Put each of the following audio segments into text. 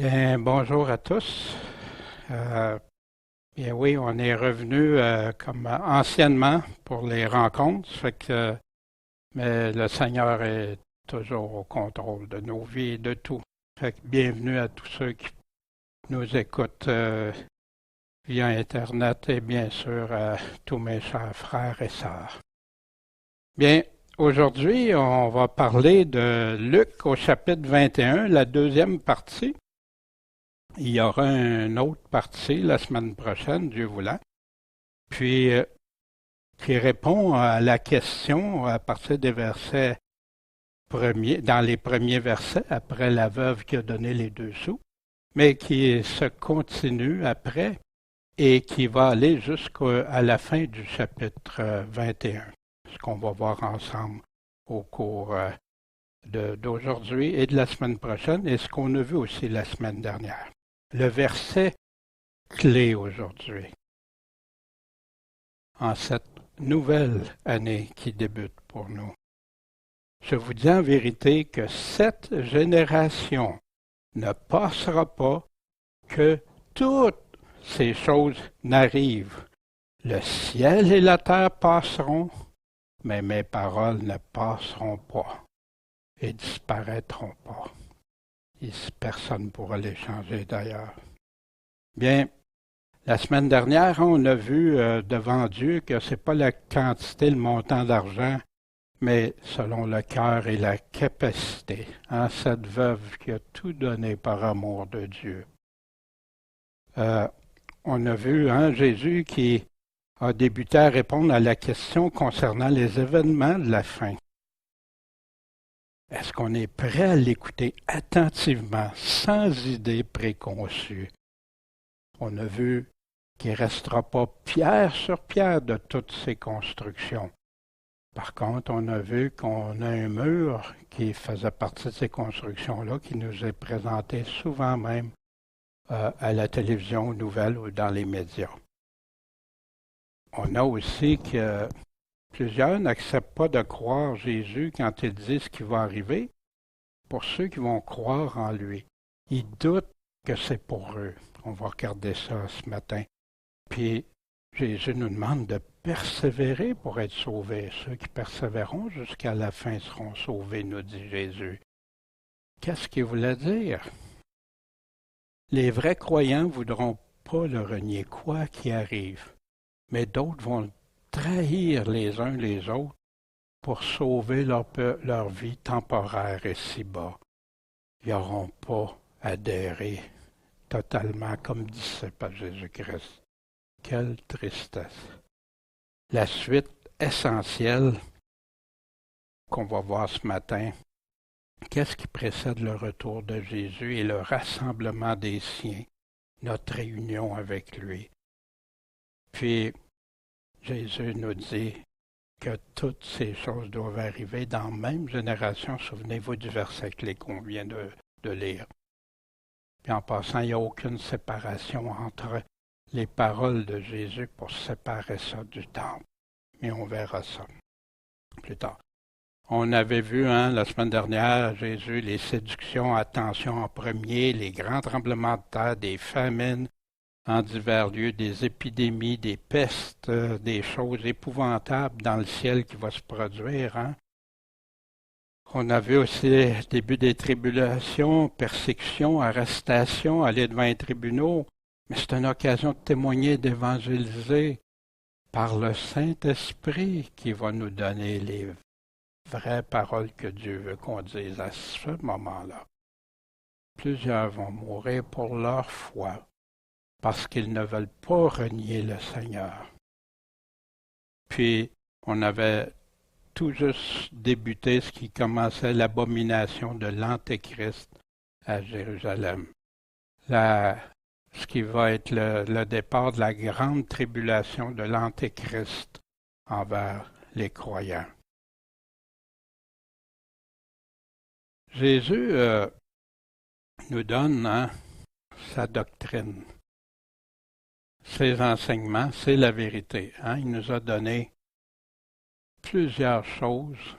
Bien, bonjour à tous. Euh, Bien oui, on est revenu comme anciennement pour les rencontres, mais le Seigneur est toujours au contrôle de nos vies et de tout. Bienvenue à tous ceux qui nous écoutent via Internet et bien sûr à tous mes chers frères et sœurs. Bien, aujourd'hui, on va parler de Luc au chapitre 21, la deuxième partie. Il y aura une autre partie la semaine prochaine, Dieu voulant, puis qui répond à la question à partir des versets premiers, dans les premiers versets, après la veuve qui a donné les 2 sous, mais qui se continue après et qui va aller jusqu'à la fin du chapitre 21, ce qu'on va voir ensemble au cours d'aujourd'hui et de la semaine prochaine, et ce qu'on a vu aussi la semaine dernière. Le verset clé aujourd'hui, en cette nouvelle année qui débute pour nous. Je vous dis en vérité que cette génération ne passera pas que toutes ces choses n'arrivent. Le ciel et la terre passeront, mais mes paroles ne passeront pas et disparaîtront pas. Et personne ne pourra les changer d'ailleurs. Bien, la semaine dernière, on a vu devant Dieu que ce n'est pas la quantité, le montant d'argent, mais selon le cœur et la capacité. Cette veuve qui a tout donné par amour de Dieu. On a vu Jésus qui a débuté à répondre à la question concernant les événements de la fin. Est-ce qu'on est prêt à l'écouter attentivement, sans idée préconçue? On a vu qu'il ne restera pas pierre sur pierre de toutes ces constructions. Par contre, on a vu qu'on a un mur qui faisait partie de ces constructions-là, qui nous est présenté souvent même à la télévision, aux nouvelles ou dans les médias. On a aussi que plusieurs n'acceptent pas de croire Jésus quand il dit ce qui va arriver pour ceux qui vont croire en lui. Ils doutent que c'est pour eux. On va regarder ça ce matin. Puis Jésus nous demande de persévérer pour être sauvés. Ceux qui persévéreront jusqu'à la fin seront sauvés, nous dit Jésus. Qu'est-ce qu'il voulait dire? Les vrais croyants ne voudront pas le renier, quoi qu'il arrive. Mais d'autres vont trahir les uns les autres pour sauver leur vie temporaire ici-bas. Ils n'auront pas adhéré totalement comme disciples à Jésus-Christ. Quelle tristesse. La suite essentielle qu'on va voir ce matin, qu'est-ce qui précède le retour de Jésus et le rassemblement des siens, notre réunion avec lui. Puis, Jésus nous dit que toutes ces choses doivent arriver dans la même génération. Souvenez-vous du verset clé qu'on vient de lire. Puis en passant, il n'y a aucune séparation entre les paroles de Jésus pour séparer ça du temple. Mais on verra ça plus tard. On avait vu la semaine dernière, Jésus, les séductions, attention en premier, les grands tremblements de terre, des famines en divers lieux, des épidémies, des pestes, des choses épouvantables dans le ciel qui va se produire. On a vu aussi le début des tribulations, persécutions, arrestations, aller devant les tribunaux. Mais c'est une occasion de témoigner, d'évangéliser par le Saint-Esprit qui va nous donner les vraies paroles que Dieu veut qu'on dise à ce moment-là. Plusieurs vont mourir pour leur foi parce qu'ils ne veulent pas renier le Seigneur. Puis, on avait tout juste débuté ce qui commençait l'abomination de l'Antéchrist à Jérusalem. Ce qui va être le départ de la grande tribulation de l'Antéchrist envers les croyants. Jésus nous donne sa doctrine, ses enseignements, c'est la vérité. Il nous a donné plusieurs choses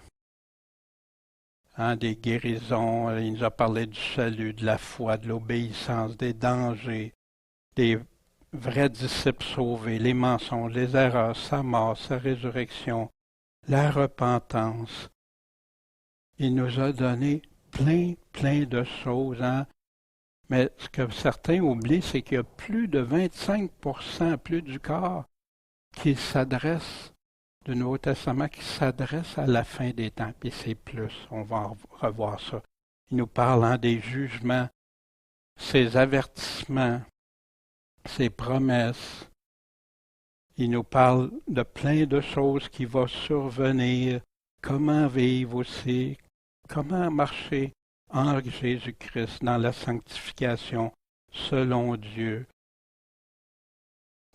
hein, des guérisons, il nous a parlé du salut, de la foi, de l'obéissance, des dangers, des vrais disciples sauvés, les mensonges, les erreurs, sa mort, sa résurrection, la repentance. Il nous a donné plein de choses, hein. Mais ce que certains oublient, c'est qu'il y a plus de 25%, plus du quart, qui s'adresse du Nouveau Testament, qui s'adresse à la fin des temps. Puis c'est plus, on va revoir ça. Il nous parle, hein, des jugements, ses avertissements, ses promesses. Il nous parle de plein de choses qui vont survenir, comment vivre aussi, comment marcher en Jésus-Christ dans la sanctification selon Dieu.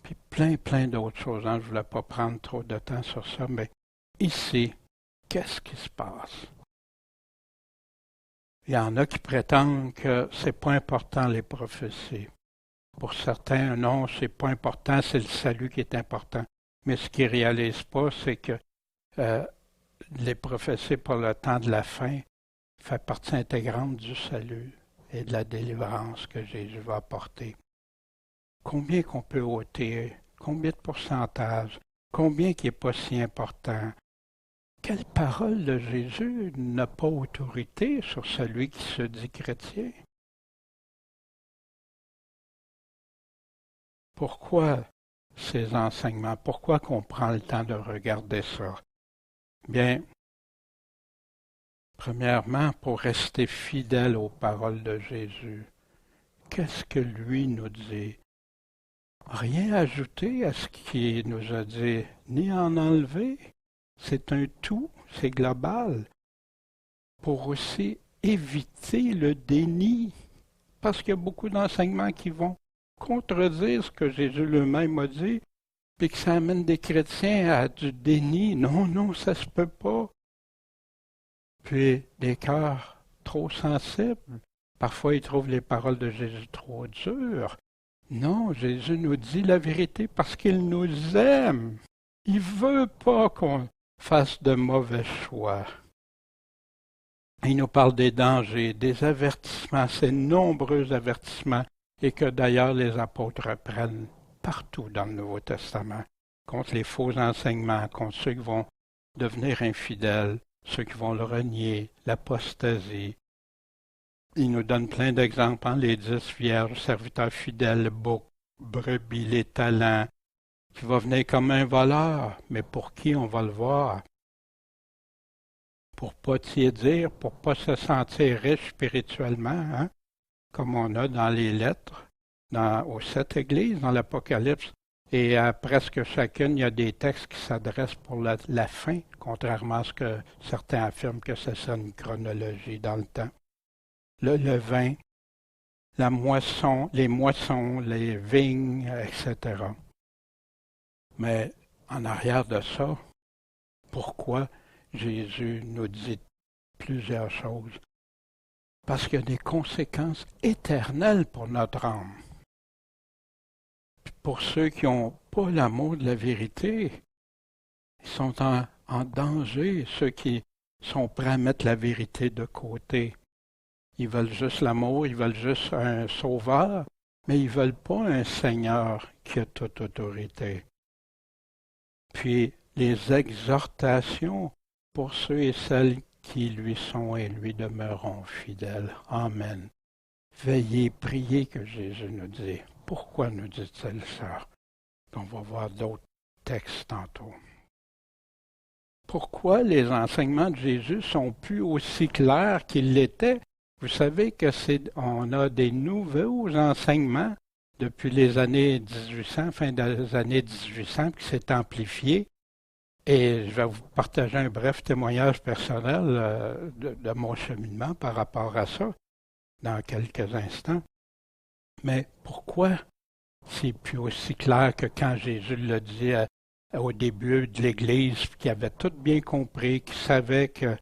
Puis plein d'autres choses, hein. Je ne voulais pas prendre trop de temps sur ça, mais ici, qu'est-ce qui se passe? Il y en a qui prétendent que c'est pas important les prophéties. Pour certains, non, c'est pas important, c'est le salut qui est important. Mais ce qu'ils ne réalisent pas, c'est que les prophéties pour le temps de la fin fait partie intégrante du salut et de la délivrance que Jésus va apporter. Combien qu'on peut ôter, combien de pourcentage, combien qui n'est pas si important. Quelle parole de Jésus n'a pas autorité sur celui qui se dit chrétien? Pourquoi ces enseignements? Pourquoi qu'on prend le temps de regarder ça? Bien, premièrement, pour rester fidèle aux paroles de Jésus. Qu'est-ce que lui nous dit? Rien ajouter à ce qu'il nous a dit, ni en enlever. C'est un tout, c'est global. Pour aussi éviter le déni. Parce qu'il y a beaucoup d'enseignements qui vont contredire ce que Jésus lui-même a dit, puis que ça amène des chrétiens à du déni. Non, ça se peut pas. Puis des cœurs trop sensibles. Parfois, ils trouvent les paroles de Jésus trop dures. Non, Jésus nous dit la vérité parce qu'il nous aime. Il veut pas qu'on fasse de mauvais choix. Il nous parle des dangers, des avertissements, ces nombreux avertissements, et que d'ailleurs les apôtres reprennent partout dans le Nouveau Testament, contre les faux enseignements, contre ceux qui vont devenir infidèles, ceux qui vont le renier, l'apostasie. Il nous donne plein d'exemples, hein, les 10 vierges, serviteurs fidèles, le bouc, brebis, les talents, qui va venir comme un voleur, mais pour qui on va le voir? Pour pas tiédir, pour pas se sentir riche spirituellement, hein, comme on a dans les lettres, aux 7 églises, dans l'Apocalypse. Et à presque chacune, il y a des textes qui s'adressent pour la fin, contrairement à ce que certains affirment que c'est ça une chronologie dans le temps. Le levain, la moisson, les vignes, etc. Mais en arrière de ça, pourquoi Jésus nous dit plusieurs choses? Parce qu'il y a des conséquences éternelles pour notre âme. Pour ceux qui n'ont pas l'amour de la vérité, ils sont en danger, ceux qui sont prêts à mettre la vérité de côté. Ils veulent juste l'amour, ils veulent juste un sauveur, mais ils ne veulent pas un Seigneur qui a toute autorité. Puis les exhortations pour ceux et celles qui lui sont et lui demeureront fidèles. Amen. Veillez, priez que Jésus nous dit. Pourquoi nous dit-il ça? On va voir d'autres textes tantôt. Pourquoi les enseignements de Jésus sont plus aussi clairs qu'ils l'étaient? Vous savez que on a des nouveaux enseignements depuis les années 1800, fin des années 1800, qui s'est amplifié. Et je vais vous partager un bref témoignage personnel de mon cheminement par rapport à ça dans quelques instants. Mais pourquoi c'est plus aussi clair que quand Jésus l'a dit au début de l'Église, qu'il avait tout bien compris, qu'il savait que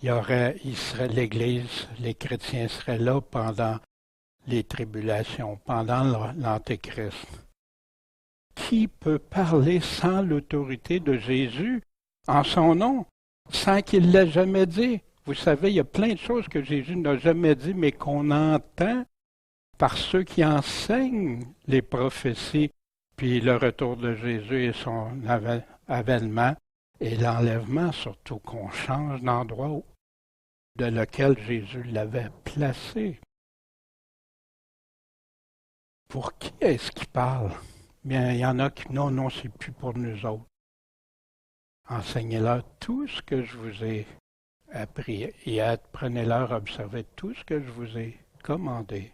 l'Église, les chrétiens seraient là pendant les tribulations, pendant l'Antéchrist. Qui peut parler sans l'autorité de Jésus, en son nom, sans qu'il l'ait jamais dit? Vous savez, il y a plein de choses que Jésus n'a jamais dit, mais qu'on entend par ceux qui enseignent les prophéties, puis le retour de Jésus et son avènement et l'enlèvement, surtout qu'on change d'endroit de lequel Jésus l'avait placé. Pour qui est-ce qu'il parle? Bien, il y en a qui, non, c'est plus pour nous autres. Enseignez-leur tout ce que je vous ai appris et apprenez-leur à observer tout ce que je vous ai commandé.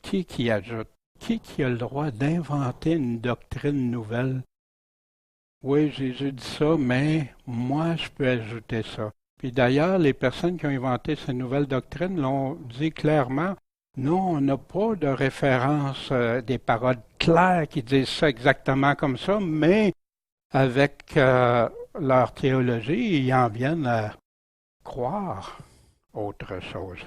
Qui ajoute? Qui a le droit d'inventer une doctrine nouvelle? Oui, Jésus dit ça, mais moi, je peux ajouter ça. Puis d'ailleurs, les personnes qui ont inventé ces nouvelles doctrines l'ont dit clairement. Non, on n'a pas de référence des paroles claires qui disent ça exactement comme ça, mais avec leur théologie, ils en viennent à croire autre chose.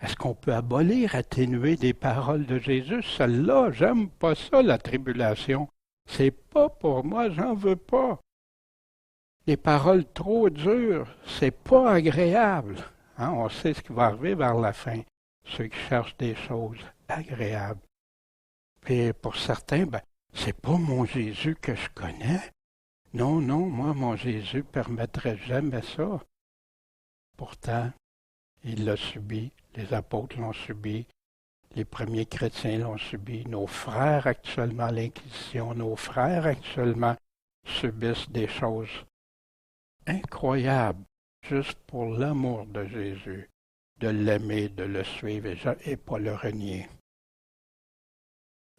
Est-ce qu'on peut abolir, atténuer des paroles de Jésus? Celle-là, j'aime pas ça, la tribulation. C'est pas pour moi, j'en veux pas. Des paroles trop dures, c'est pas agréable. Hein? On sait ce qui va arriver vers la fin. Ceux qui cherchent des choses agréables. Puis pour certains, c'est pas mon Jésus que je connais. Non, moi, mon Jésus permettrait jamais ça. Pourtant, il l'a subi, les apôtres l'ont subi, les premiers chrétiens l'ont subi, nos frères actuellement à l'Inquisition, nos frères actuellement subissent des choses incroyables juste pour l'amour de Jésus, de l'aimer, de le suivre et pas le renier.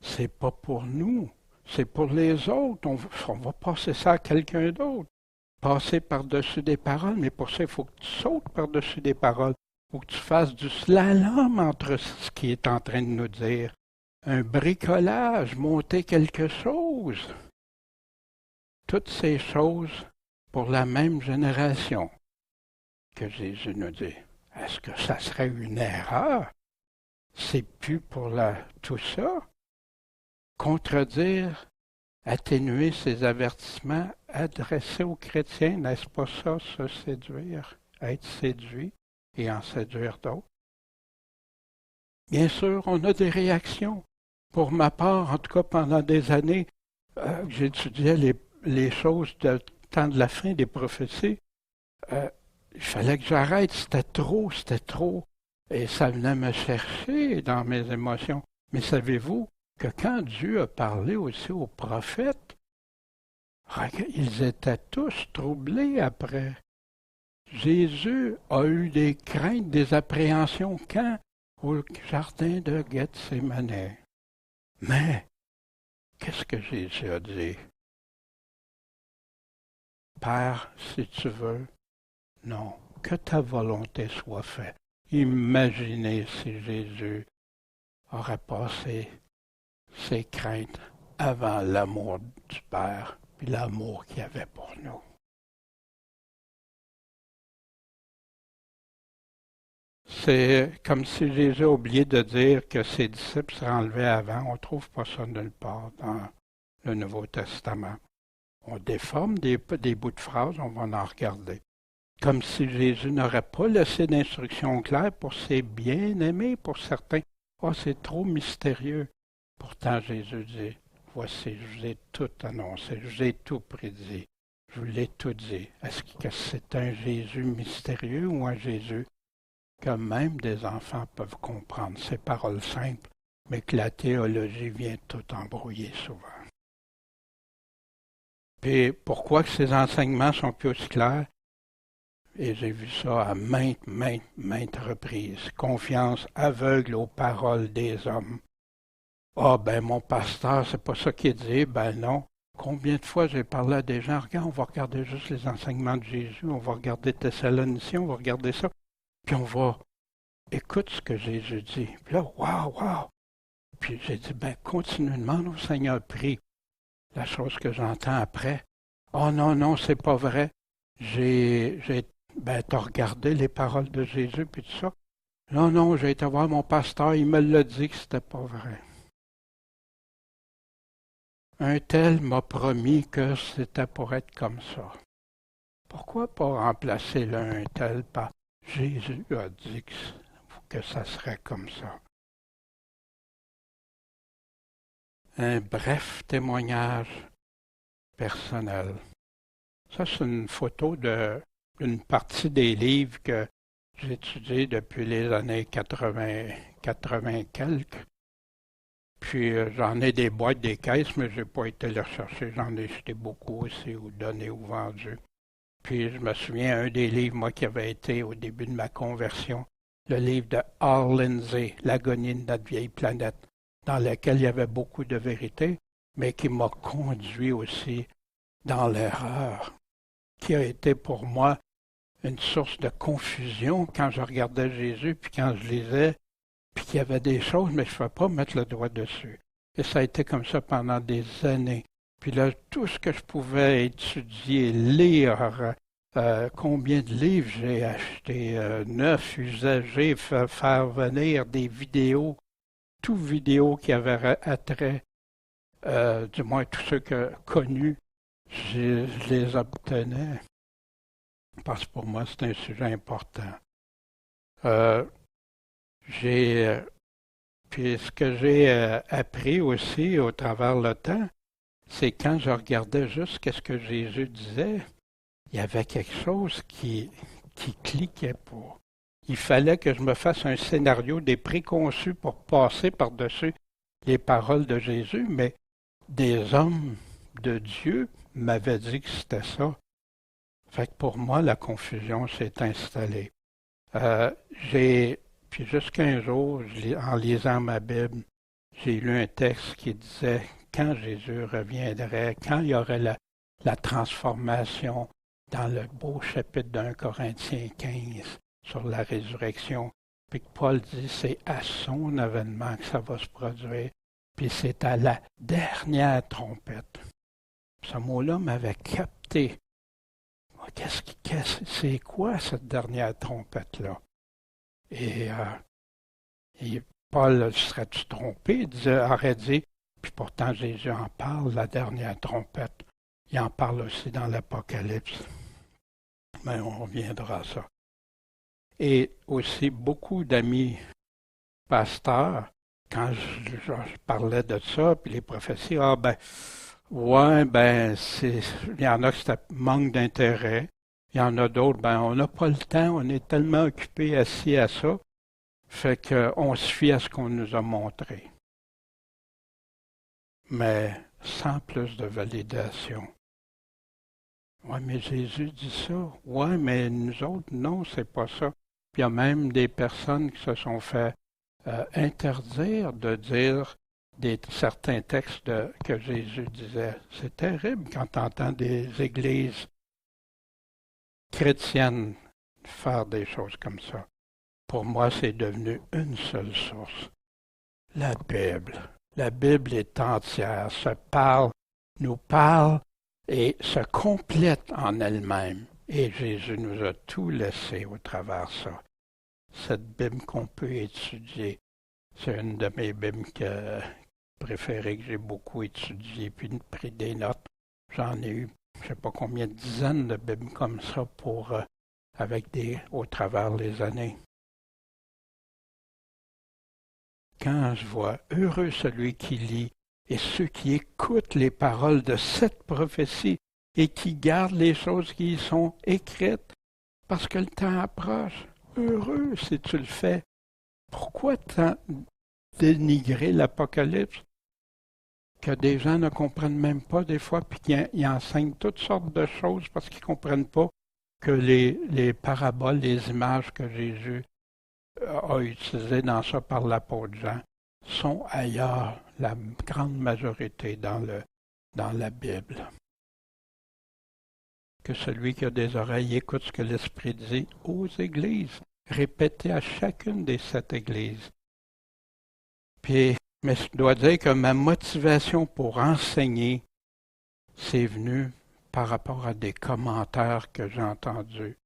C'est pas pour nous, c'est pour les autres. On va passer ça à quelqu'un d'autre. Passer par-dessus des paroles, mais pour ça, il faut que tu sautes par-dessus des paroles. Il faut que tu fasses du slalom entre ce qui est en train de nous dire. Un bricolage, monter quelque chose. Toutes ces choses pour la même génération que Jésus nous dit. Est-ce que ça serait une erreur? C'est plus pour tout ça. Contredire, atténuer ces avertissements adressés aux chrétiens, n'est-ce pas ça, se séduire, être séduit et en séduire d'autres? Bien sûr, on a des réactions. Pour ma part, en tout cas pendant des années, j'étudiais les choses du temps de la fin des prophéties. Il fallait que j'arrête, c'était trop. Et ça venait me chercher dans mes émotions. Mais savez-vous que quand Dieu a parlé aussi aux prophètes, ils étaient tous troublés après. Jésus a eu des craintes, des appréhensions quand? Au jardin de Gethsémane. Mais, qu'est-ce que Jésus a dit? Père, si tu veux, non, que ta volonté soit faite. Imaginez si Jésus aurait passé ses craintes avant l'amour du Père, puis l'amour qu'il y avait pour nous. C'est comme si Jésus a oublié de dire que ses disciples seraient enlevés avant. On ne trouve pas ça nulle part dans le Nouveau Testament. On déforme des bouts de phrases, on va en regarder. Comme si Jésus n'aurait pas laissé d'instructions claires pour ses bien-aimés, pour certains. Oh, c'est trop mystérieux. Pourtant, Jésus dit, voici, je vous ai tout annoncé, je vous ai tout prédit, je vous l'ai tout dit. Est-ce que c'est un Jésus mystérieux ou un Jésus que même des enfants peuvent comprendre, ces paroles simples, mais que la théologie vient tout embrouiller souvent? Puis pourquoi que ces enseignements sont plus aussi clairs? Et j'ai vu ça à maintes reprises. Confiance aveugle aux paroles des hommes. Ah ben mon pasteur, c'est pas ça qu'il dit. Ben non. Combien de fois j'ai parlé à des gens, regarde, on va regarder juste les enseignements de Jésus, on va regarder Thessaloniciens, on va regarder ça, puis on va écoute ce que Jésus dit. Puis là, wow! Puis j'ai dit, ben continue, demande au Seigneur, prie. La chose que j'entends après, oh non, c'est pas vrai. T'as regardé les paroles de Jésus, puis tout ça. Non, j'ai été voir mon pasteur, il me l'a dit que c'était pas vrai. Un tel m'a promis que c'était pour être comme ça. Pourquoi pas remplacer l'un tel par Jésus a dit que ça serait comme ça? Un bref témoignage personnel. Ça, c'est une photo d'une partie des livres que j'ai étudiés depuis les années 80 quelques. Puis j'en ai des boîtes, des caisses, mais j'ai pas été les rechercher. J'en ai jeté beaucoup aussi, ou donné ou vendu. Puis je me souviens, un des livres, moi, qui avait été au début de ma conversion, le livre de Hal Lindsey, L'agonie de notre vieille planète, dans lequel il y avait beaucoup de vérité, mais qui m'a conduit aussi dans l'erreur, qui a été pour moi une source de confusion quand je regardais Jésus, puis quand je lisais, puis qu'il y avait des choses, mais je ne pouvais pas mettre le doigt dessus. Et ça a été comme ça pendant des années. Puis là, tout ce que je pouvais étudier, lire, combien de livres j'ai acheté, neufs, usagés, faire venir des vidéos, tout vidéo qui avait attrait, du moins tous ceux que connus, je les obtenais. Parce que pour moi, c'est un sujet important. Euh, Puis ce que j'ai appris aussi au travers le temps, c'est quand je regardais juste ce que Jésus disait, il y avait quelque chose qui cliquait pas. Il fallait que je me fasse un scénario des préconçus pour passer par-dessus les paroles de Jésus, mais des hommes de Dieu m'avaient dit que c'était ça. Fait que pour moi, la confusion s'est installée. Euh, Puis jusqu'à un jour, en lisant ma Bible, j'ai lu un texte qui disait quand Jésus reviendrait, quand il y aurait la transformation dans le beau chapitre d'un Corinthiens 15 sur la résurrection. Puis que Paul dit c'est à son avènement que ça va se produire. Puis c'est à la dernière trompette. Ce mot-là m'avait capté. C'est quoi cette dernière trompette-là? Et Paul serait-tu trompé? Aurait dit, puis pourtant Jésus en parle, la dernière trompette. Il en parle aussi dans l'Apocalypse. Mais on reviendra à ça. Et aussi beaucoup d'amis pasteurs, quand je parlais de ça, puis les prophéties, ouais, il y en a que c'est manque d'intérêt. Il y en a d'autres, on n'a pas le temps, on est tellement occupé assis à ça, fait qu'on se fie à ce qu'on nous a montré. Mais sans plus de validation. Ouais, mais Jésus dit ça. Ouais, mais nous autres, non, c'est pas ça. Puis il y a même des personnes qui se sont fait interdire de dire certains textes que Jésus disait. C'est terrible quand tu entends des églises chrétiennes faire des choses comme ça. Pour moi, c'est devenu une seule source. La Bible. La Bible est entière, nous parle et se complète en elle-même. Et Jésus nous a tout laissé au travers de ça. Cette Bible qu'on peut étudier, c'est une de mes Bibles préférées que j'ai beaucoup étudiées, puis pris des notes. J'en ai eu, je ne sais pas combien de dizaines de Bibles comme ça au travers les années. Quand je vois heureux celui qui lit et ceux qui écoutent les paroles de cette prophétie et qui gardent les choses qui y sont écrites, parce que le temps approche. Heureux si tu le fais. Pourquoi tant dénigrer l'Apocalypse que des gens ne comprennent même pas des fois, puis qu'ils enseignent toutes sortes de choses parce qu'ils ne comprennent pas que les paraboles, les images que Jésus a utilisées dans ça par l'apôtre Jean sont ailleurs, la grande majorité dans la Bible. Que celui qui a des oreilles écoute ce que l'Esprit dit aux églises, répété à chacune des 7 églises. Mais je dois dire que ma motivation pour enseigner, c'est venu par rapport à des commentaires que j'ai entendus,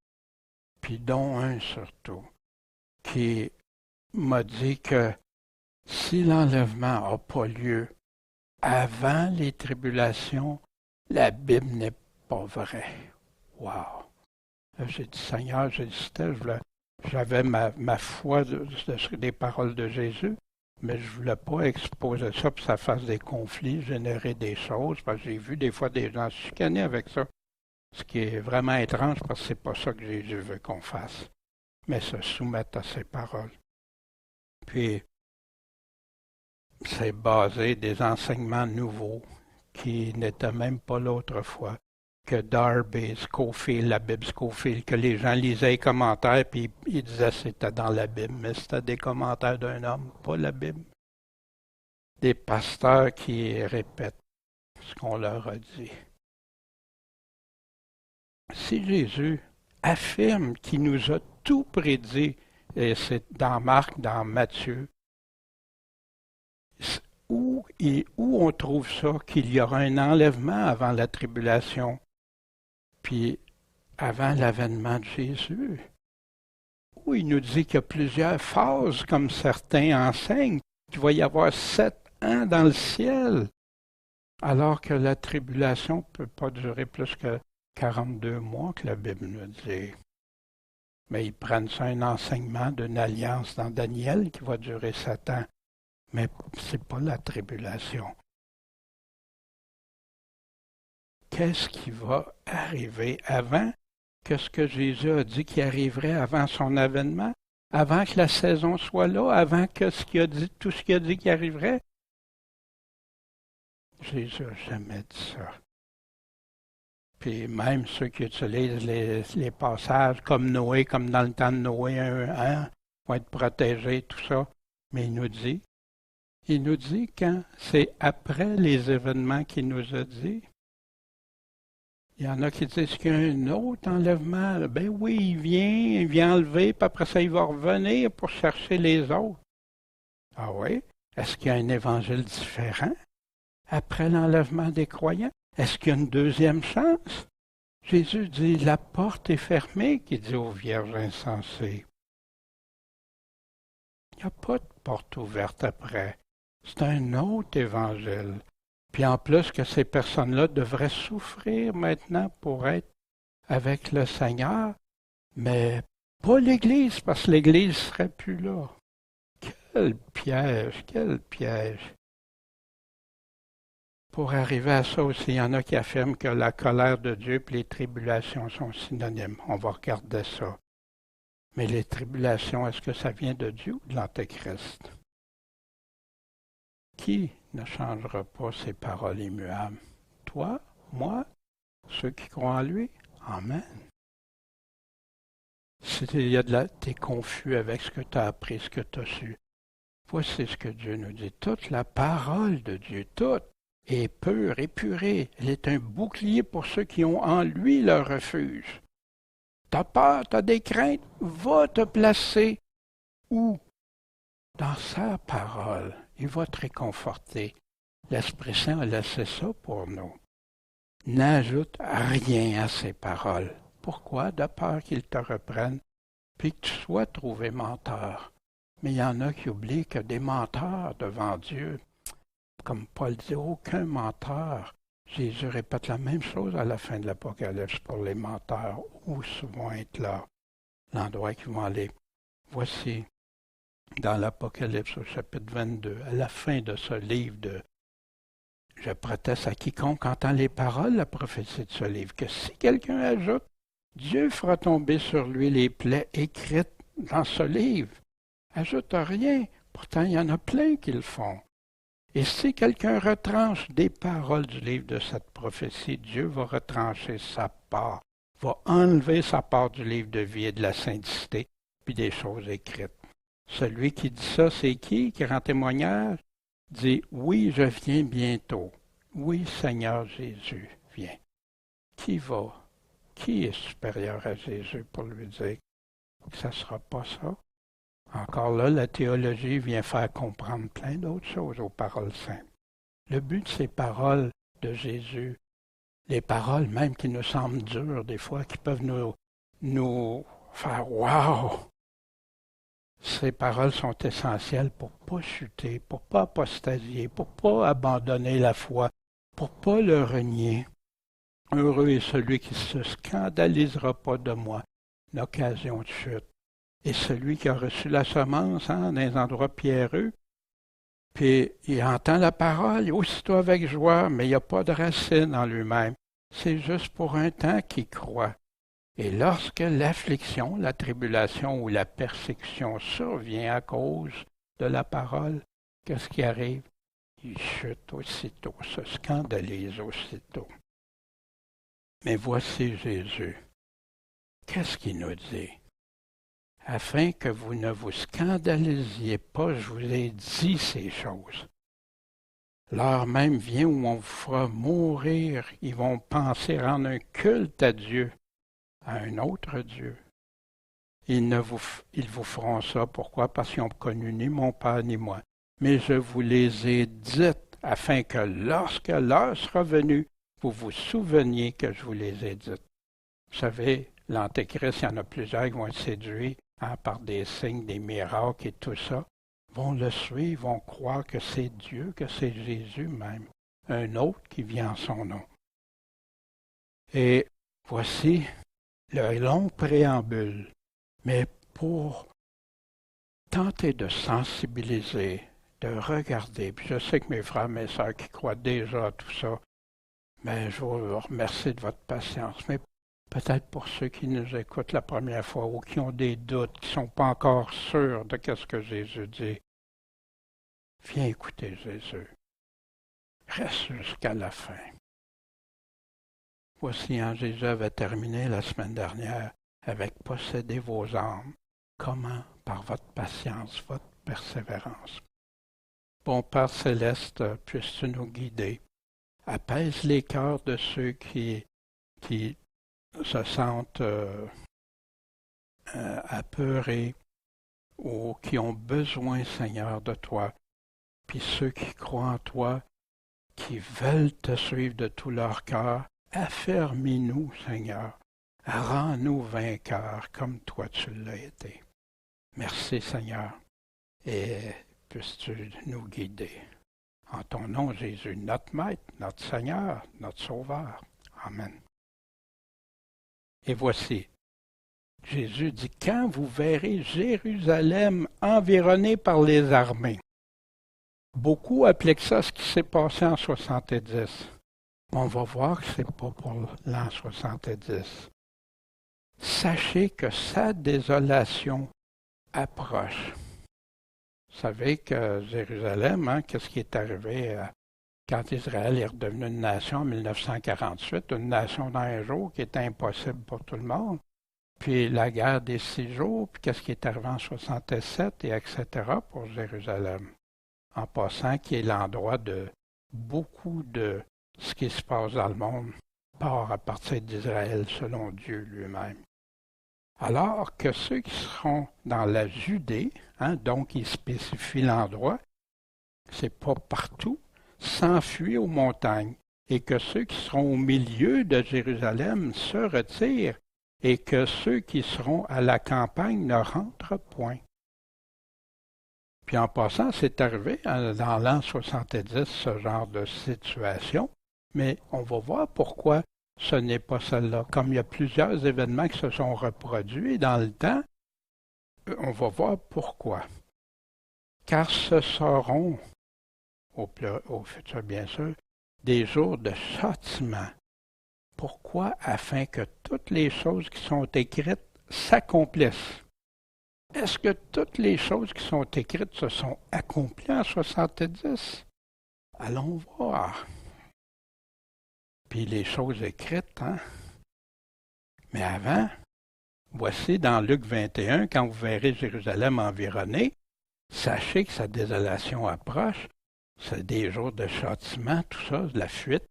puis dont un surtout, qui m'a dit que si l'enlèvement n'a pas lieu avant les tribulations, la Bible n'est pas vraie. Wow! J'ai dit, Seigneur, j'avais ma foi des paroles de Jésus, mais je voulais pas exposer ça pour que ça fasse des conflits, générer des choses, parce que j'ai vu des fois des gens se chicaner avec ça, ce qui est vraiment étrange parce que c'est pas ça que Jésus veut qu'on fasse, mais se soumettre à ses paroles. Puis, c'est basé des enseignements nouveaux qui n'étaient même pas là autrefois, que Darby, Scofield, la Bible Scofield, que les gens lisaient les commentaires puis ils disaient que c'était dans la Bible, mais c'était des commentaires d'un homme, pas la Bible. Des pasteurs qui répètent ce qu'on leur a dit. Si Jésus affirme qu'il nous a tout prédit, et c'est dans Marc, dans Matthieu, où on trouve ça, qu'il y aura un enlèvement avant la tribulation, puis avant l'avènement de Jésus, où il nous dit qu'il y a plusieurs phases, comme certains enseignent, qu'il va y avoir 7 ans dans le ciel, alors que la tribulation ne peut pas durer plus que 42 mois, que la Bible nous dit. Mais ils prennent ça un enseignement d'une alliance dans Daniel qui va durer 7 ans. Mais ce n'est pas la tribulation. Qu'est-ce qui va arriver avant que ce que Jésus a dit qui arriverait avant son avènement, avant que la saison soit là, avant que tout ce qu'il a dit qui arriverait? Jésus n'a jamais dit ça. Puis même ceux qui utilisent les passages comme Noé, comme dans le temps de Noé, vont être protégés, tout ça. Mais il nous dit quand c'est après les événements qu'il nous a dit. Il y en a qui disent qu'il y a un autre enlèvement. Ben oui, il vient enlever, puis après ça, il va revenir pour chercher les autres. Ah oui? Est-ce qu'il y a un évangile différent après l'enlèvement des croyants? Est-ce qu'il y a une deuxième chance? Jésus dit, la porte est fermée, qu'il dit aux vierges insensées. Il n'y a pas de porte ouverte après. C'est un autre évangile. Puis en plus que ces personnes-là devraient souffrir maintenant pour être avec le Seigneur, mais pas l'Église, parce que l'Église ne serait plus là. Quel piège, quel piège. Pour arriver à ça aussi, il y en a qui affirment que la colère de Dieu et les tribulations sont synonymes. On va regarder ça. Mais les tribulations, est-ce que ça vient de Dieu ou de l'Antéchrist? Qui ne changera pas ses paroles immuables? Toi, moi, ceux qui croient en lui? Amen. Si t'es confus avec ce que tu as appris, ce que tu as su, voici ce que Dieu nous dit. Toute la parole de Dieu, toute est pure, épurée. Elle est un bouclier pour ceux qui ont en lui leur refuge. T'as peur, t'as des craintes, va te placer où? Dans sa parole. Il va te réconforter. L'Esprit Saint a laissé ça pour nous. N'ajoute rien à ses paroles. Pourquoi? De peur qu'il te reprenne, puis que tu sois trouvé menteur. Mais il y en a qui oublient que des menteurs devant Dieu, comme Paul dit, aucun menteur. Jésus répète la même chose à la fin de l'Apocalypse pour les menteurs. Où vont être là? L'endroit qu'ils vont aller. Voici, dans l'Apocalypse au chapitre 22, à la fin de ce livre de « Je proteste à quiconque entend les paroles, la prophétie de ce livre, que si quelqu'un ajoute, Dieu fera tomber sur lui les plaies écrites dans ce livre. Ajoute rien, pourtant il y en a plein qui le font. Et si quelqu'un retranche des paroles du livre de cette prophétie, Dieu va retrancher sa part, va enlever sa part du livre de vie et de la sainteté, puis des choses écrites. Celui qui dit ça, c'est qui rend témoignage? Dit, oui, je viens bientôt. Oui, Seigneur Jésus, viens. Qui va? Qui est supérieur à Jésus pour lui dire que ça ne sera pas ça? Encore là, la théologie vient faire comprendre plein d'autres choses aux paroles saintes. Le but de ces paroles de Jésus, les paroles même qui nous semblent dures des fois, qui peuvent nous faire « wow », ces paroles sont essentielles pour ne pas chuter, pour ne pas apostasier, pour ne pas abandonner la foi, pour ne pas le renier. Heureux est celui qui ne se scandalisera pas de moi, une occasion de chute. Et celui qui a reçu la semence dans les endroits pierreux, puis il entend la parole aussitôt avec joie, mais il n'y a pas de racine en lui-même. C'est juste pour un temps qu'il croit. Et lorsque l'affliction, la tribulation ou la persécution survient à cause de la parole, qu'est-ce qui arrive? Il chute aussitôt, se scandalise aussitôt. Mais voici Jésus. Qu'est-ce qu'il nous dit? Afin que vous ne vous scandalisiez pas, je vous ai dit ces choses. L'heure même vient où on vous fera mourir. Ils vont penser rendre un culte à Dieu, à un autre Dieu. Ils vous feront ça. Pourquoi? Parce qu'ils n'ont connu ni mon Père ni moi. Mais je vous les ai dites, afin que lorsque l'heure sera venue, vous vous souveniez que je vous les ai dites. Vous savez, l'Antéchrist, il y en a plusieurs qui vont être séduits par des signes, des miracles et tout ça, vont le suivre, vont croire que c'est Dieu, que c'est Jésus même, un autre qui vient en son nom. Et voici le long préambule, mais pour tenter de sensibiliser, de regarder, puis je sais que mes frères, mes sœurs qui croient déjà à tout ça, mais je vous remercie de votre patience. Mais peut-être pour ceux qui nous écoutent la première fois ou qui ont des doutes, qui ne sont pas encore sûrs de ce que Jésus dit, viens écouter Jésus. Reste jusqu'à la fin. Voici, Jésus avait terminé la semaine dernière avec posséder vos âmes. Comment? Par votre patience, votre persévérance. Bon Père céleste, puisses-tu nous guider. Apaise les cœurs de ceux qui se sentent apeurés ou qui ont besoin, Seigneur, de toi. Puis ceux qui croient en toi, qui veulent te suivre de tout leur cœur, affermis-nous, Seigneur. Rends-nous vainqueurs comme toi tu l'as été. Merci, Seigneur, et puisses-tu nous guider. En ton nom, Jésus, notre Maître, notre Seigneur, notre Sauveur. Amen. Et voici, Jésus dit, quand vous verrez Jérusalem environnée par les armées. Beaucoup appelaient ça ce qui s'est passé en 70. On va voir que ce n'est pas pour l'an 70. Sachez que sa désolation approche. Vous savez que Jérusalem, qu'est-ce qui est arrivé quand Israël est redevenu une nation en 1948, une nation d'un jour qui était impossible pour tout le monde. Puis la guerre des 6 jours, puis qu'est-ce qui est arrivé en 67, et etc. pour Jérusalem. En passant, qui est l'endroit de beaucoup de ce qui se passe dans le monde, part à partir d'Israël selon Dieu lui-même. Alors que ceux qui seront dans la Judée, donc il spécifie l'endroit, c'est pas partout, s'enfuient aux montagnes, et que ceux qui seront au milieu de Jérusalem se retirent, et que ceux qui seront à la campagne ne rentrent point. Puis en passant, c'est arrivé dans l'an 70, ce genre de situation, mais on va voir pourquoi ce n'est pas celle-là. Comme il y a plusieurs événements qui se sont reproduits dans le temps, on va voir pourquoi. Car ce seront, au futur bien sûr, des jours de châtiment. Pourquoi? Afin que toutes les choses qui sont écrites s'accomplissent. Est-ce que toutes les choses qui sont écrites se sont accomplies en 70? Allons voir. Puis les choses écrites, Mais avant, voici dans Luc 21, quand vous verrez Jérusalem environnée, sachez que sa désolation approche. C'est des jours de châtiment, tout ça, de la fuite.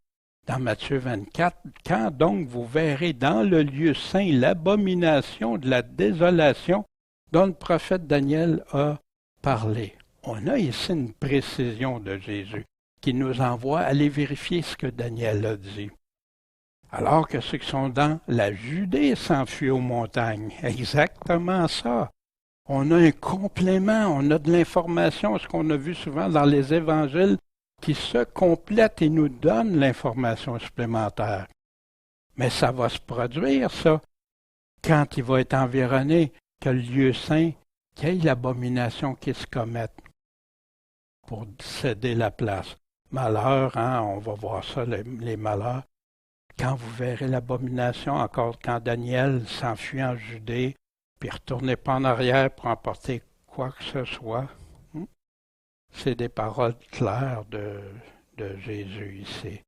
Dans Matthieu 24, quand donc vous verrez dans le lieu saint l'abomination de la désolation dont le prophète Daniel a parlé. On a ici une précision de Jésus qui nous envoie aller vérifier ce que Daniel a dit. Alors que ceux qui sont dans la Judée s'enfuient aux montagnes. Exactement ça. On a un complément, on a de l'information, ce qu'on a vu souvent dans les évangiles, qui se complètent et nous donnent l'information supplémentaire. Mais ça va se produire, ça, quand il va être environné, que le lieu saint, qu'il y ait l'abomination qui se commette pour céder la place. Malheur, hein, on va voir ça, les malheurs. Quand vous verrez l'abomination, encore quand Daniel s'enfuit en Judée, puis retournez pas en arrière pour emporter quoi que ce soit. C'est des paroles claires de Jésus ici.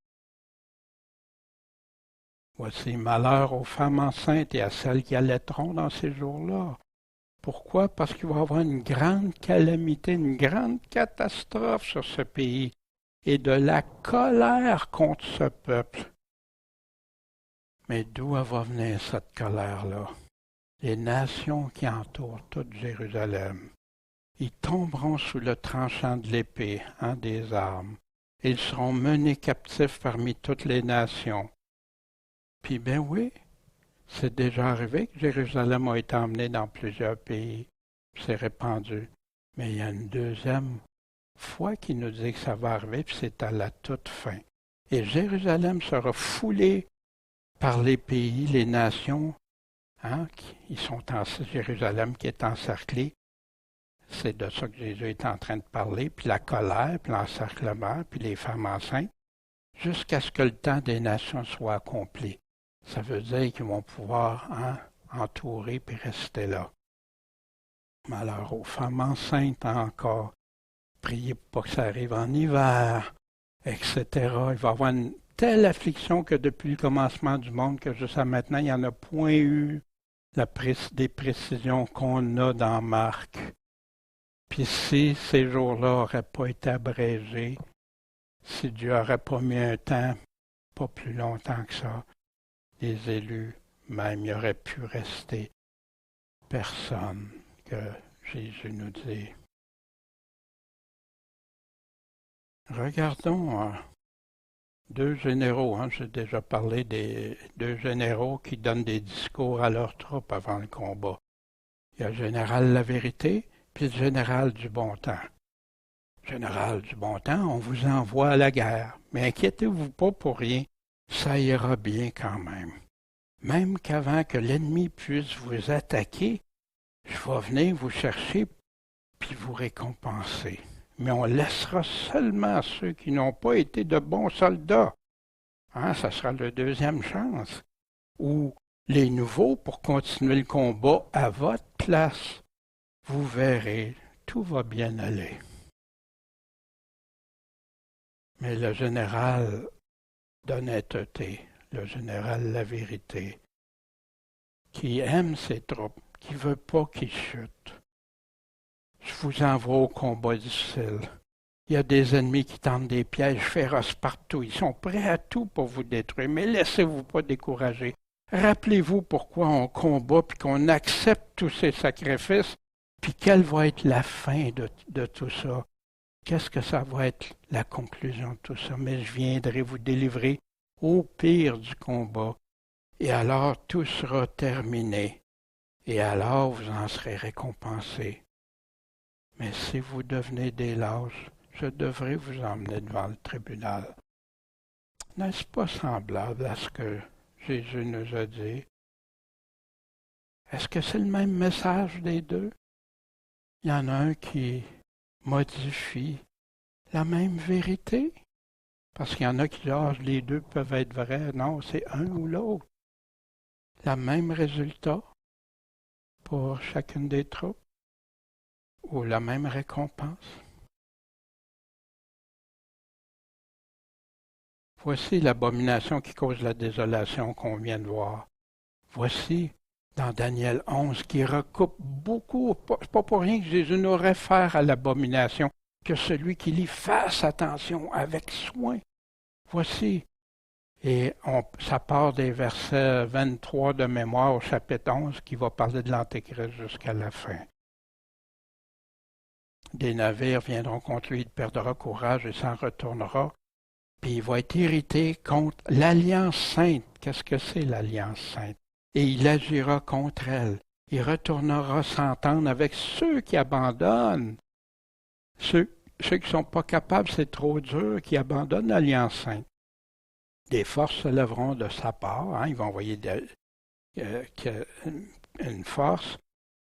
Voici malheur aux femmes enceintes et à celles qui allaiteront dans ces jours-là. Pourquoi? Parce qu'il va y avoir une grande calamité, une grande catastrophe sur ce pays et de la colère contre ce peuple. Mais d'où va venir cette colère-là? Les nations qui entourent toute Jérusalem. Ils tomberont sous le tranchant de l'épée, des armes. Ils seront menés captifs parmi toutes les nations. Puis ben oui, c'est déjà arrivé que Jérusalem a été emmenée dans plusieurs pays. C'est répandu. Mais il y a une deuxième fois qui nous dit que ça va arriver, puis c'est à la toute fin. Et Jérusalem sera foulée par les pays, les nations, ils sont en Jérusalem qui est encerclée. C'est de ça que Jésus est en train de parler, puis la colère, puis l'encerclement, puis les femmes enceintes, jusqu'à ce que le temps des nations soit accompli. Ça veut dire qu'ils vont pouvoir entourer puis rester là. Malheur aux femmes enceintes encore. Priez pour pas que ça arrive en hiver, etc. Il va y avoir une telle affliction que depuis le commencement du monde, que jusqu'à maintenant, il n'y en a point eu des précisions qu'on a dans Marc. Puis si ces jours-là n'auraient pas été abrégés, si Dieu n'aurait pas mis un temps, pas plus longtemps que ça, les élus, même, il n'y aurait pu rester personne, que Jésus nous dit. Regardons deux généraux, j'ai déjà parlé des deux généraux qui donnent des discours à leurs troupes avant le combat. Il y a le général La Vérité, puis le général du Bon Temps. Général du Bon Temps, on vous envoie à la guerre, mais inquiétez-vous pas pour rien, ça ira bien quand même. Même qu'avant que l'ennemi puisse vous attaquer, je vais venir vous chercher puis vous récompenser. Mais on laissera seulement ceux qui n'ont pas été de bons soldats. Ça sera la deuxième chance. Ou les nouveaux pour continuer le combat à votre place. Vous verrez, tout va bien aller. Mais le général d'honnêteté, le général La Vérité, qui aime ses troupes, qui ne veut pas qu'ils chutent, je vous envoie au combat difficile. Il y a des ennemis qui tentent des pièges féroces partout. Ils sont prêts à tout pour vous détruire, mais laissez-vous pas décourager. Rappelez-vous pourquoi on combat puis qu'on accepte tous ces sacrifices, puis quelle va être la fin de tout ça. Qu'est-ce que ça va être la conclusion de tout ça? Mais je viendrai vous délivrer au pire du combat. Et alors tout sera terminé. Et alors vous en serez récompensés. Mais si vous devenez des lâches, je devrais vous emmener devant le tribunal. N'est-ce pas semblable à ce que Jésus nous a dit? Est-ce que c'est le même message des deux? Il y en a un qui modifie la même vérité? Parce qu'il y en a qui disent, les deux peuvent être vrais. Non, c'est un ou l'autre. Le même résultat pour chacune des troupes ou la même récompense. Voici l'abomination qui cause la désolation qu'on vient de voir. Voici, dans Daniel 11, qui recoupe beaucoup, pas pour rien que Jésus nous réfère à l'abomination, que celui qui lit fasse attention avec soin. Voici, et ça part des versets 23 de mémoire au chapitre 11, qui va parler de l'Antéchrist jusqu'à la fin. Des navires viendront contre lui, il perdra courage et s'en retournera. Puis il va être irrité contre l'Alliance sainte. Qu'est-ce que c'est l'Alliance sainte? Et il agira contre elle. Il retournera s'entendre avec ceux qui abandonnent. Ceux qui ne sont pas capables, c'est trop dur, qui abandonnent l'Alliance sainte. Des forces se lèveront de sa part, hein, ils vont envoyer une force,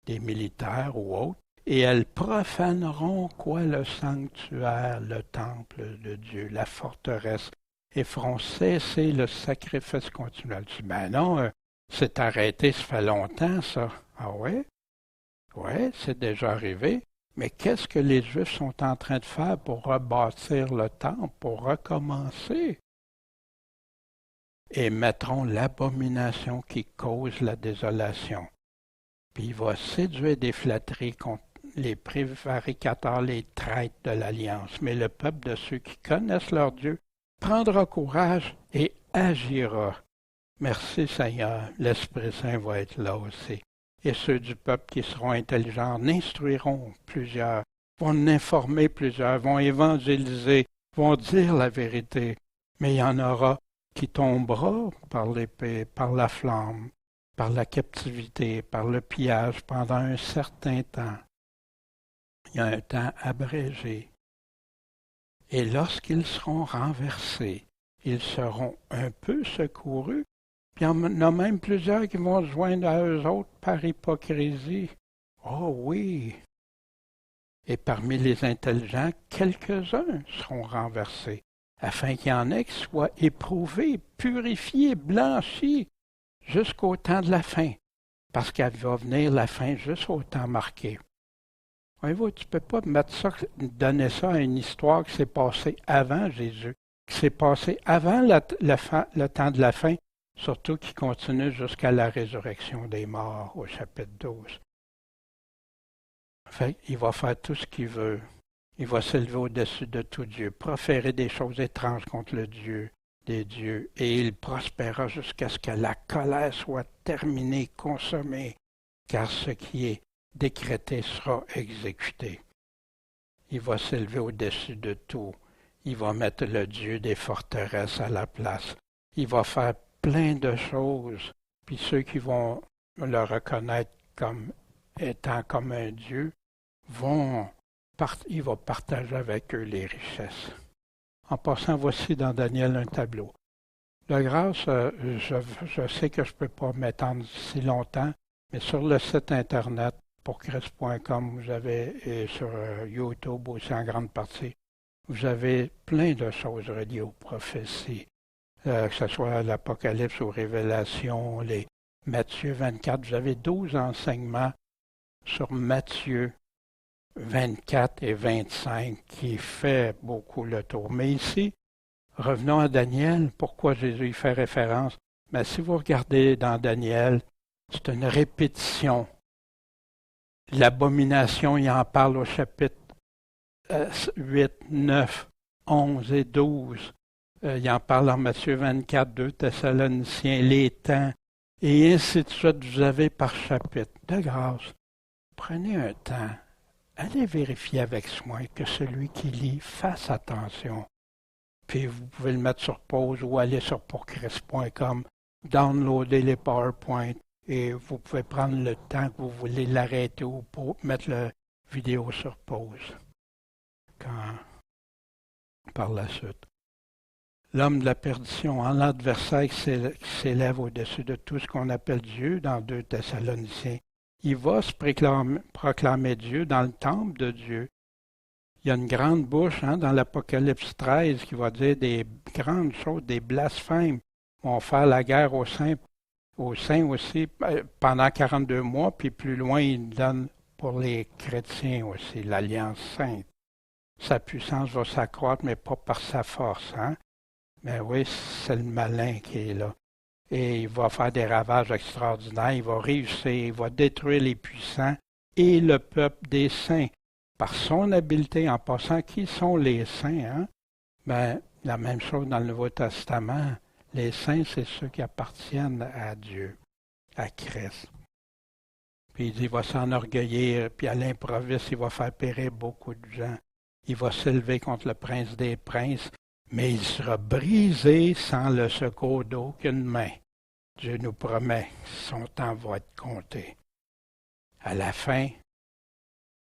des militaires ou autres, et elles profaneront quoi? Le sanctuaire, le temple de Dieu, la forteresse, et feront cesser le sacrifice continuel. Tu dis, ben non, c'est arrêté, ça fait longtemps, ça. Ah ouais? Ouais, c'est déjà arrivé. Mais qu'est-ce que les Juifs sont en train de faire pour rebâtir le temple, pour recommencer? Et mettront l'abomination qui cause la désolation. Puis il va séduire des flatteries contre les prévaricateurs, les traîtres de l'Alliance. Mais le peuple de ceux qui connaissent leur Dieu prendra courage et agira. Merci Seigneur, l'Esprit Saint va être là aussi. Et ceux du peuple qui seront intelligents instruiront plusieurs, vont informer plusieurs, vont évangéliser, vont dire la vérité. Mais il y en aura qui tombera par l'épée, par la flamme, par la captivité, par le pillage pendant un certain temps. Il y a un temps abrégé. Et lorsqu'ils seront renversés, ils seront un peu secourus. Puis il y en a même plusieurs qui vont se joindre à eux autres par hypocrisie. Oh oui! Et parmi les intelligents, quelques-uns seront renversés, afin qu'il y en ait qui soient éprouvés, purifiés, blanchis, jusqu'au temps de la fin, parce qu'elle va venir la fin juste au temps marqué. Voyez-vous, tu ne peux pas mettre ça, donner ça à une histoire qui s'est passée avant Jésus, qui s'est passée avant le temps de la fin, surtout qui continue jusqu'à la résurrection des morts au chapitre 12. Fait, il va faire tout ce qu'il veut. Il va s'élever au-dessus de tout Dieu, proférer des choses étranges contre le Dieu des dieux, et il prospérera jusqu'à ce que la colère soit terminée, consommée, car ce qui est décrété sera exécuté. Il va s'élever au-dessus de tout. Il va mettre le Dieu des forteresses à la place. Il va faire plein de choses. Puis ceux qui vont le reconnaître comme étant comme un Dieu, il va partager avec eux les richesses. En passant, voici dans Daniel un tableau. De grâce, je sais que je ne peux pas m'étendre si longtemps, mais sur le site Internet, pour Christ.com, vous avez, et sur YouTube aussi en grande partie, vous avez plein de choses reliées aux prophéties, que ce soit l'Apocalypse ou Révélation, les Matthieu 24. Vous avez 12 enseignements sur Matthieu 24 et 25 qui fait beaucoup le tour. Mais ici, revenons à Daniel. Pourquoi Jésus y fait référence? Mais si vous regardez dans Daniel, c'est une répétition. L'abomination, il en parle au chapitre 8, 9, 11 et 12. Il en parle en Matthieu 24, 2 Thessaloniciens, les temps, et ainsi de suite, vous avez par chapitre. De grâce, prenez un temps, allez vérifier avec soin que celui qui lit fasse attention. Puis vous pouvez le mettre sur pause ou aller sur pourchrist.com, downloader les PowerPoint, et vous pouvez prendre le temps que vous voulez l'arrêter ou pour mettre la vidéo sur pause. Par la suite. L'homme de la perdition, en l'adversaire qui s'élève au-dessus de tout ce qu'on appelle Dieu dans 2 Thessaloniciens, il va se proclamer Dieu dans le temple de Dieu. Il y a une grande bouche dans l'Apocalypse 13 qui va dire des grandes choses, des blasphèmes. Ils vont faire la guerre aux saints aussi pendant 42 mois, puis plus loin, il donne pour les chrétiens aussi, l'Alliance sainte. Sa puissance va s'accroître, mais pas par sa force. Mais oui, c'est le malin qui est là. Et il va faire des ravages extraordinaires, il va réussir, il va détruire les puissants et le peuple des saints. Par son habileté, en passant, qui sont les saints? La même chose dans le Nouveau Testament. Les saints, c'est ceux qui appartiennent à Dieu, à Christ. Puis il dit, il va s'enorgueillir, puis à l'improviste, il va faire périr beaucoup de gens. Il va s'élever contre le prince des princes, mais il sera brisé sans le secours d'aucune main. Dieu nous promet que son temps va être compté. À la fin,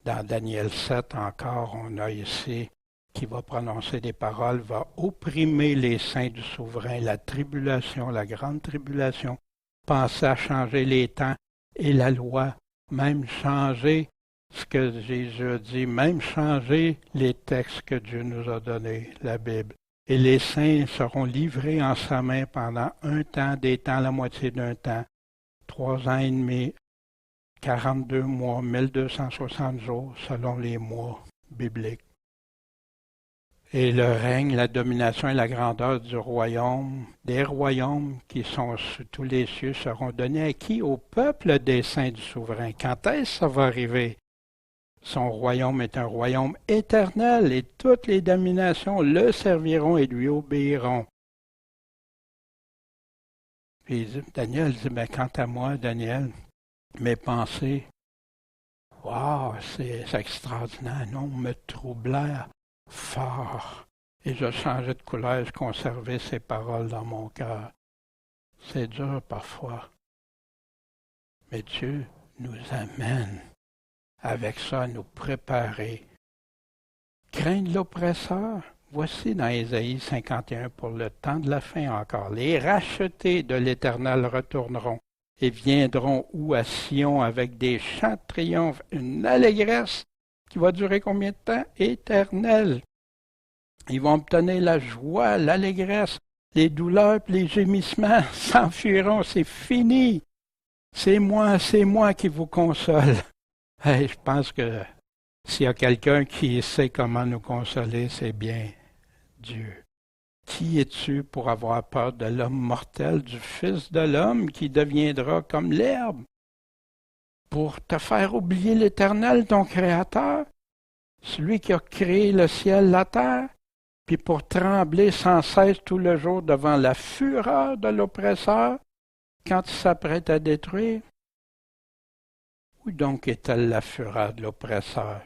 dans Daniel 7 encore, on a ici qui va prononcer des paroles va opprimer les saints du souverain, la tribulation, la grande tribulation, penser à changer les temps et la loi, même changer ce que Jésus a dit, même changer les textes que Dieu nous a donnés, la Bible. Et les saints seront livrés en sa main pendant un temps, des temps, la moitié d'un temps, 3 ans et demi, 42 mois, 1260 jours, selon les mois bibliques. Et le règne, la domination et la grandeur du royaume, des royaumes qui sont sous tous les cieux seront donnés à qui? Au peuple des saints du souverain. Quand est-ce que ça va arriver? Son royaume est un royaume éternel et toutes les dominations le serviront et lui obéiront. Puis Daniel dit, mais quant à moi, Daniel, mes pensées, wow, c'est extraordinaire, non, me troublèrent fort. Et je changeais de couleur, je conservais ces paroles dans mon cœur. C'est dur parfois. Mais Dieu nous amène avec ça à nous préparer. Craindre l'oppresseur. Voici dans Ésaïe 51, pour le temps de la fin encore. Les rachetés de l'Éternel retourneront et viendront où à Sion avec des chants de triomphe, une allégresse qui va durer combien de temps? Éternelle. Ils vont obtenir la joie, l'allégresse, les douleurs et les gémissements s'enfuiront, c'est fini. C'est moi qui vous console. Hey, je pense que s'il y a quelqu'un qui sait comment nous consoler, c'est bien Dieu. Qui es-tu pour avoir peur de l'homme mortel, du Fils de l'homme qui deviendra comme l'herbe? Pour te faire oublier l'Éternel, ton Créateur, celui qui a créé le ciel, la terre, puis pour trembler sans cesse tout le jour devant la fureur de l'oppresseur, quand il s'apprête à détruire? Où donc est-elle la fureur de l'oppresseur?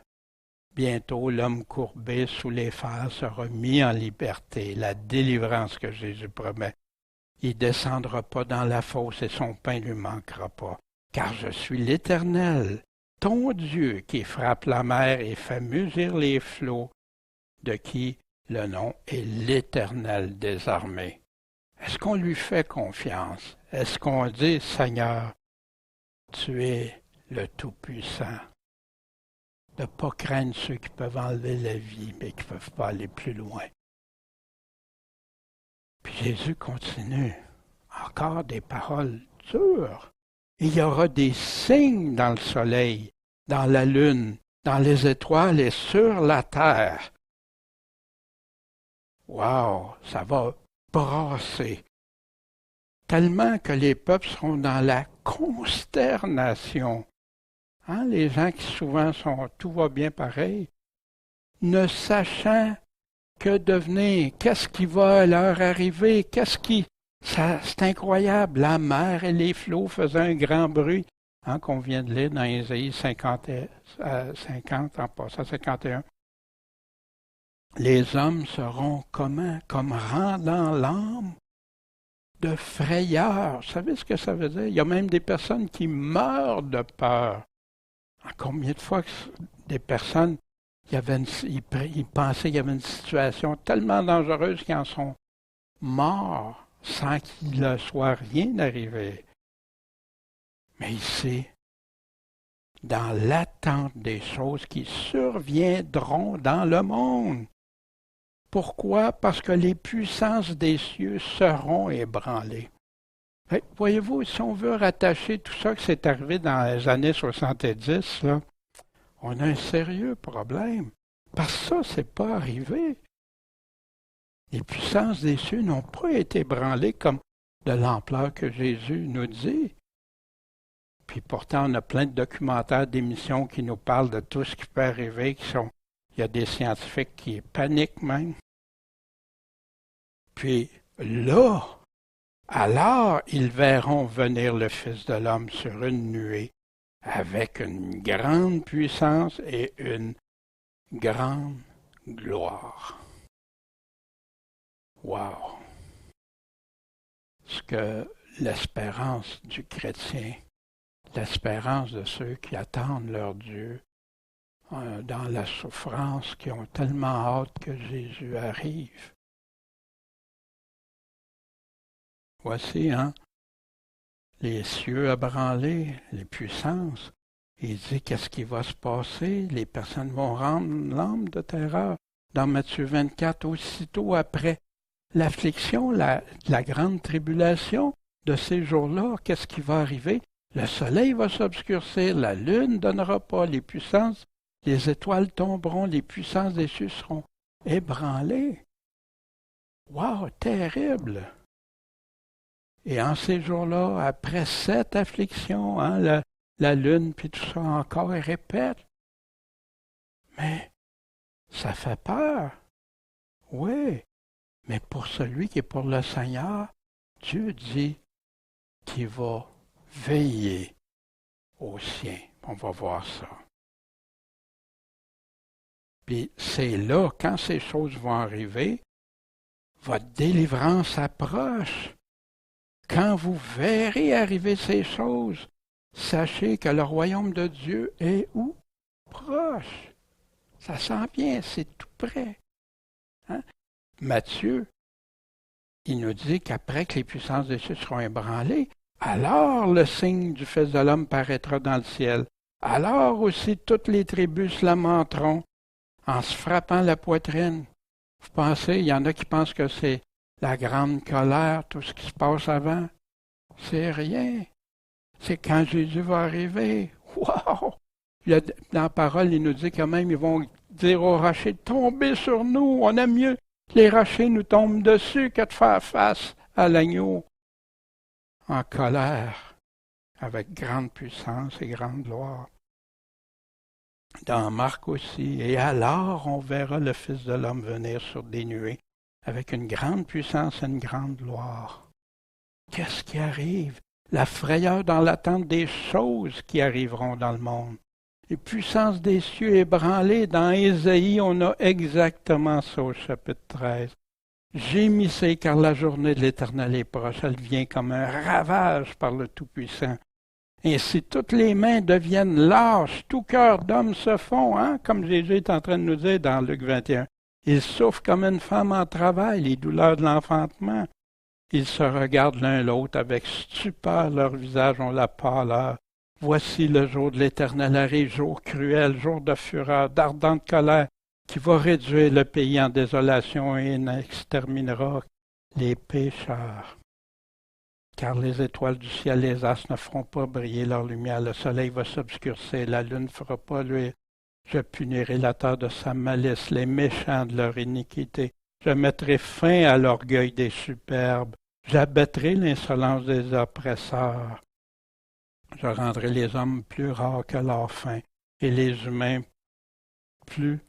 Bientôt l'homme courbé sous les fers sera mis en liberté, la délivrance que Jésus promet. Il ne descendra pas dans la fosse et son pain ne lui manquera pas. Car je suis l'Éternel, ton Dieu, qui frappe la mer et fait mugir les flots, de qui le nom est l'Éternel des armées. Est-ce qu'on lui fait confiance? Est-ce qu'on dit, Seigneur, tu es le Tout-Puissant? De ne pas craindre ceux qui peuvent enlever la vie, mais qui ne peuvent pas aller plus loin. Puis Jésus continue. Encore des paroles dures. Il y aura des signes dans le soleil, dans la lune, dans les étoiles et sur la terre. Wow, ça va brasser. Tellement que les peuples seront dans la consternation. Hein, les gens qui souvent sont tout va bien pareil, ne sachant que devenir, qu'est-ce qui va leur arriver, c'est incroyable, la mer et les flots faisaient un grand bruit, hein, qu'on vient de lire dans Ésaïe 50, en passant à 51. Les hommes seront comment? Comme rendant l'âme de frayeur. Vous savez ce que ça veut dire? Il y a même des personnes qui meurent de peur. Combien de fois que des personnes, ils pensaient qu'il y avait une situation tellement dangereuse qu'ils en sont morts sans qu'il ne soit rien arrivé. Mais ici, dans l'attente des choses qui surviendront dans le monde. Pourquoi? Parce que les puissances des cieux seront ébranlées. Voyez-vous, si on veut rattacher tout ça qui s'est arrivé dans les années 70, là, on a un sérieux problème. Parce que ça, c'est pas arrivé. Les puissances des cieux n'ont pas été ébranlées comme de l'ampleur que Jésus nous dit. Puis pourtant, on a plein de documentaires, d'émissions qui nous parlent de tout ce qui peut arriver, il y a des scientifiques qui paniquent même. Puis là, alors ils verront venir le Fils de l'homme sur une nuée avec une grande puissance et une grande gloire. Wow! Ce que l'espérance du chrétien, l'espérance de ceux qui attendent leur Dieu, dans la souffrance, qui ont tellement hâte que Jésus arrive. Voici, les cieux ébranlés, les puissances. Il dit qu'est-ce qui va se passer? Les personnes vont rendre l'âme de terreur. Dans Matthieu 24, aussitôt après l'affliction, la grande tribulation de ces jours-là, qu'est-ce qui va arriver? Le soleil va s'obscurcir, la lune ne donnera pas, les puissances, les étoiles tomberont, les puissances des cieux seront ébranlées. Wow, terrible! Et en ces jours-là, après cette affliction, la lune, puis tout ça encore, elle répète. Mais ça fait peur. Oui, mais pour celui qui est pour le Seigneur, Dieu dit qu'il va veiller aux siens. On va voir ça. Puis c'est là, quand ces choses vont arriver, votre délivrance approche. Quand vous verrez arriver ces choses, sachez que le royaume de Dieu est où? Proche. Ça s'en vient, c'est tout près. Matthieu, il nous dit qu'après que les puissances des cieux seront ébranlées, alors le signe du Fils de l'homme paraîtra dans le ciel. Alors aussi toutes les tribus se lamenteront en se frappant la poitrine. Vous pensez, il y en a qui pensent que c'est la grande colère, tout ce qui se passe avant. C'est rien. C'est quand Jésus va arriver. Wow! Dans la parole, il nous dit quand même, ils vont dire aux rochers, tombez sur nous, on aime mieux que les rochers nous tombent dessus que de faire face à l'agneau en colère, avec grande puissance et grande gloire. Dans Marc aussi, et alors on verra le Fils de l'homme venir sur des nuées, avec une grande puissance et une grande gloire. Qu'est-ce qui arrive? La frayeur dans l'attente des choses qui arriveront dans le monde. Les puissances des cieux ébranlées. Dans Ésaïe, on a exactement ça au chapitre 13. Gémissez car la journée de l'Éternel est proche. Elle vient comme un ravage par le Tout-Puissant. Ainsi toutes les mains deviennent lâches, tout cœur d'homme se fond, comme Jésus est en train de nous dire dans Luc 21. Ils souffrent comme une femme en travail, les douleurs de l'enfantement. Ils se regardent l'un l'autre avec stupeur, leurs visages ont la pâleur. Voici le jour de l'Éternel arrive, jour cruel, jour de fureur, d'ardente colère, qui va réduire le pays en désolation et n'exterminera les pécheurs. Car les étoiles du ciel, les astres ne feront pas briller leur lumière, le soleil va s'obscurcir, la lune ne fera pas luire. Je punirai la terre de sa malice, les méchants de leur iniquité. Je mettrai fin à l'orgueil des superbes. J'abattrai l'insolence des oppresseurs. Je rendrai les hommes plus rares que l'or fin, et les humains plus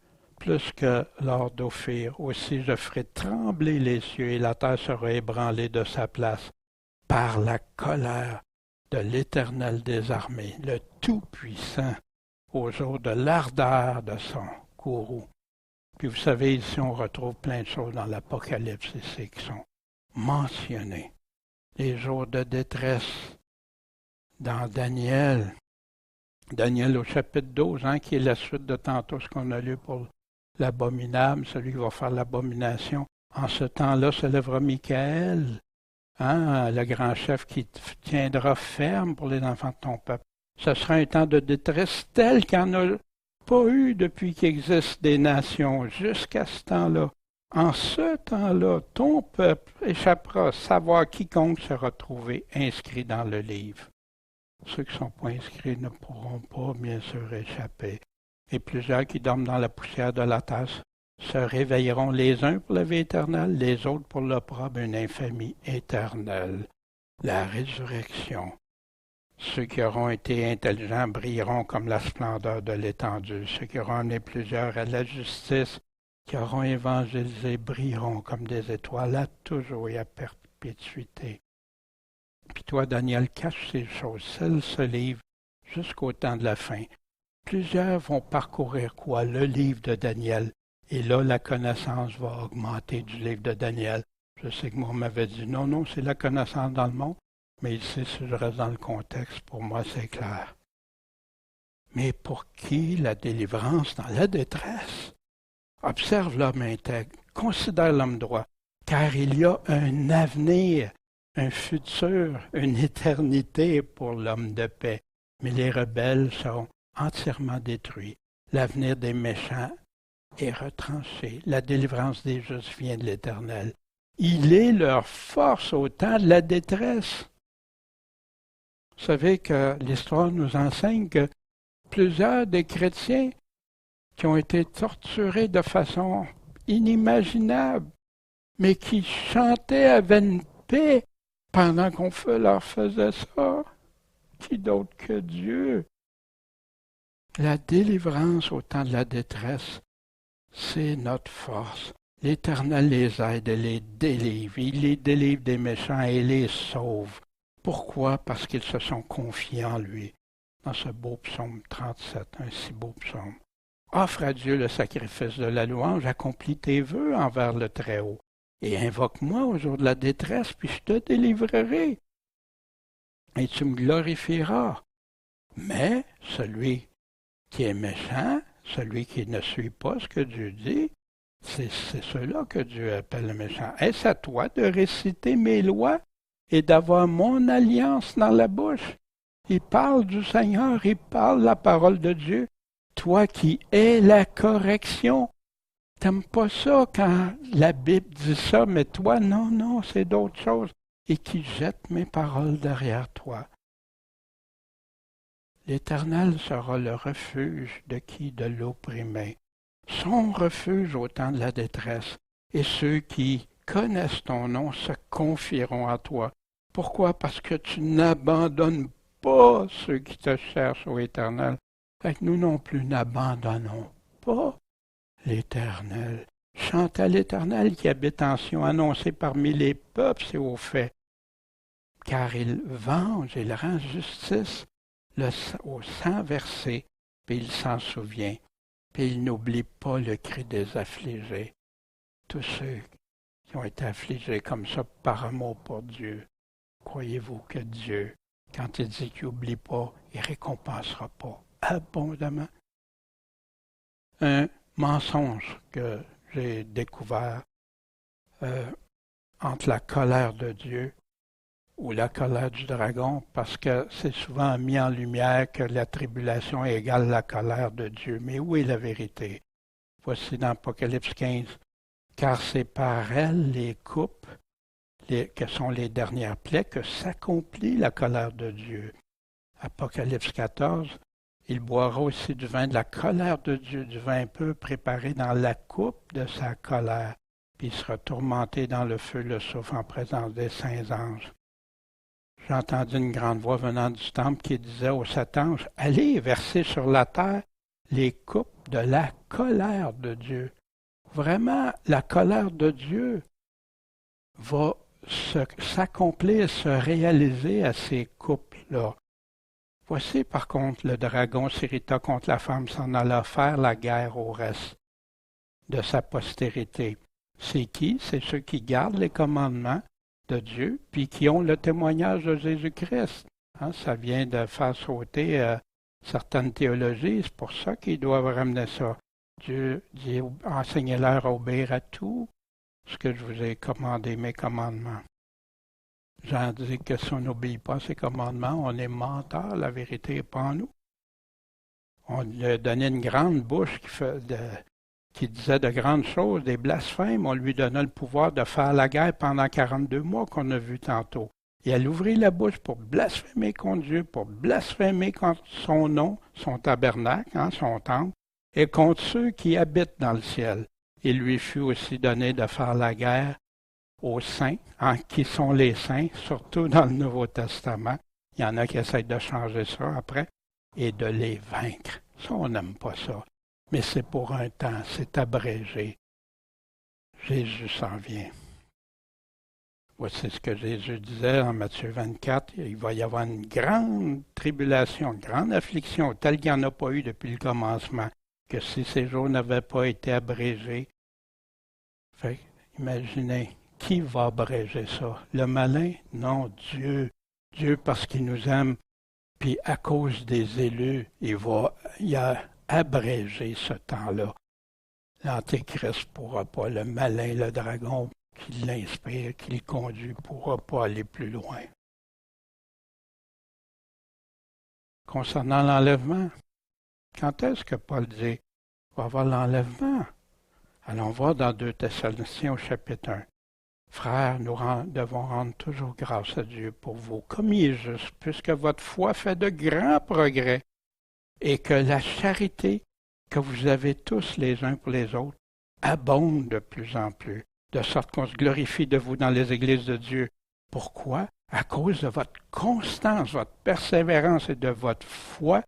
que l'or d'Ophir. Aussi je ferai trembler les cieux, et la terre sera ébranlée de sa place, par la colère de l'Éternel des armées, le Tout-Puissant, au jour de l'ardeur de son courroux. Puis vous savez, ici on retrouve plein de choses dans l'Apocalypse ici qui sont mentionnées. Les jours de détresse dans Daniel au chapitre 12, qui est la suite de tantôt ce qu'on a lu pour l'abominable, celui qui va faire l'abomination. En ce temps-là se lèvera Michaël, le grand chef qui tiendra ferme pour les enfants de ton peuple. Ce sera un temps de détresse tel qu'il n'y en a pas eu depuis qu'il existe des nations jusqu'à ce temps-là. En ce temps-là, ton peuple échappera, savoir quiconque sera trouvé inscrit dans le livre. Ceux qui ne sont pas inscrits ne pourront pas, bien sûr, échapper. Et plusieurs qui dorment dans la poussière de la terre se réveilleront les uns pour la vie éternelle, les autres pour l'opprobre, une infamie éternelle. La résurrection. Ceux qui auront été intelligents brilleront comme la splendeur de l'étendue. Ceux qui auront amené plusieurs à la justice, qui auront évangélisé, brilleront comme des étoiles à toujours et à perpétuité. Puis toi, Daniel, cache ces choses, scelle ce livre jusqu'au temps de la fin. Plusieurs vont parcourir quoi? Le livre de Daniel. Et là, la connaissance va augmenter du livre de Daniel. Je sais que moi, on m'avait dit, non, c'est la connaissance dans le monde. Mais ici, si je reste dans le contexte, pour moi, c'est clair. mais pour qui la délivrance dans la détresse? Observe l'homme intègre, considère l'homme droit, car il y a un avenir, un futur, une éternité pour l'homme de paix. Mais les rebelles seront entièrement détruits. L'avenir des méchants est retranché. La délivrance des justes vient de l'Éternel. Il est leur force au temps de la détresse. Vous savez que l'histoire nous enseigne que plusieurs des chrétiens qui ont été torturés de façon inimaginable, mais qui chantaient avec une paix pendant qu'on leur faisait ça. Qui d'autre que Dieu? La délivrance au temps de la détresse, c'est notre force. L'Éternel les aide et les délivre. Il les délivre des méchants et les sauve. Pourquoi? Parce qu'ils se sont confiés en lui. Dans ce beau psaume 37, un si beau psaume. Offre à Dieu le sacrifice de la louange, accomplis tes vœux envers le Très-Haut, et invoque-moi au jour de la détresse, puis je te délivrerai, et tu me glorifieras. Mais celui qui est méchant, celui qui ne suit pas ce que Dieu dit, c'est ceux-là que Dieu appelle le méchant. Est-ce à toi de réciter mes lois et d'avoir mon alliance dans la bouche? Il parle du Seigneur, il parle la parole de Dieu. Toi qui es la correction. T'aimes pas ça quand la Bible dit ça, mais toi, non, non, c'est d'autres choses. Et qui jette mes paroles derrière toi. L'Éternel sera le refuge de qui? De l'opprimé. Son refuge au temps de la détresse. Et ceux qui connaissent ton nom se confieront à toi. Pourquoi? Parce que tu n'abandonnes pas ceux qui te cherchent, ô Éternel. Fait que nous non plus n'abandonnons pas l'Éternel. Chante à l'Éternel qui habite en Sion, annoncé parmi les peuples ses hauts faits. Car il venge, il rend justice au sang versé, puis il s'en souvient, puis il n'oublie pas le cri des affligés. Tous ceux qui ont été affligés comme ça par amour pour Dieu, croyez-vous que Dieu, quand il dit qu'il n'oublie pas, il ne récompensera pas abondamment? Un mensonge que j'ai découvert entre la colère de Dieu ou la colère du dragon, parce que c'est souvent mis en lumière que la tribulation égale la colère de Dieu. Mais où est la vérité? Voici dans Apocalypse 15. Car c'est par elle, les coupes, que sont les dernières plaies, que s'accomplit la colère de Dieu. Apocalypse 14. Il boira aussi du vin de la colère de Dieu, du vin peu préparé dans la coupe de sa colère, puis il sera tourmenté dans le feu, le soufre en présence des saints anges. J'ai entendu une grande voix venant du temple qui disait aux sept anges, « Allez verser sur la terre les coupes de la colère de Dieu. » Vraiment, la colère de Dieu va s'accomplir, se réaliser à ces coupes-là. Voici par contre le dragon s'irrita contre la femme, s'en alla faire la guerre au reste de sa postérité. C'est qui? C'est ceux qui gardent les commandements de Dieu, puis qui ont le témoignage de Jésus-Christ. Hein, ça vient de faire sauter certaines théologies, c'est pour ça qu'ils doivent ramener ça. Dieu dit, enseignez-leur à obéir à tout ce que je vous ai commandé, mes commandements. Jean dit que si on n'obéit pas à ses commandements, on est menteur, la vérité n'est pas en nous. On lui a donné une grande bouche qui disait de grandes choses, des blasphèmes. On lui donna le pouvoir de faire la guerre pendant 42 mois qu'on a vu tantôt. Et elle ouvrit la bouche pour blasphémer contre Dieu, pour blasphémer contre son nom, son tabernacle, hein, son temple, et contre ceux qui habitent dans le ciel. Il lui fut aussi donné de faire la guerre aux saints, qui sont les saints, surtout dans le Nouveau Testament. Il y en a qui essayent de changer ça après, et de les vaincre. Ça, on n'aime pas ça. Mais c'est pour un temps, c'est abrégé. Jésus s'en vient. Voici ce que Jésus disait en Matthieu 24. Il va y avoir une grande tribulation, une grande affliction, telle qu'il n'y en a pas eu depuis le commencement, que si ces jours n'avaient pas été abrégés. Fait, imaginez, qui va abréger ça? Le malin? Non, Dieu. Dieu, parce qu'il nous aime, puis à cause des élus, il va il a abrégé ce temps-là. L'Antéchrist ne pourra pas, le malin, le dragon qui l'inspire, qui le conduit, ne pourra pas aller plus loin. Concernant l'enlèvement, quand est-ce que Paul dit qu'il va y avoir l'enlèvement? Allons voir dans 2 Thessaloniciens au chapitre 1. Frères, nous devons rendre toujours grâce à Dieu pour vous, comme il est juste, puisque votre foi fait de grands progrès et que la charité que vous avez tous les uns pour les autres abonde de plus en plus, de sorte qu'on se glorifie de vous dans les églises de Dieu. Pourquoi? À cause de votre constance, votre persévérance et de votre foi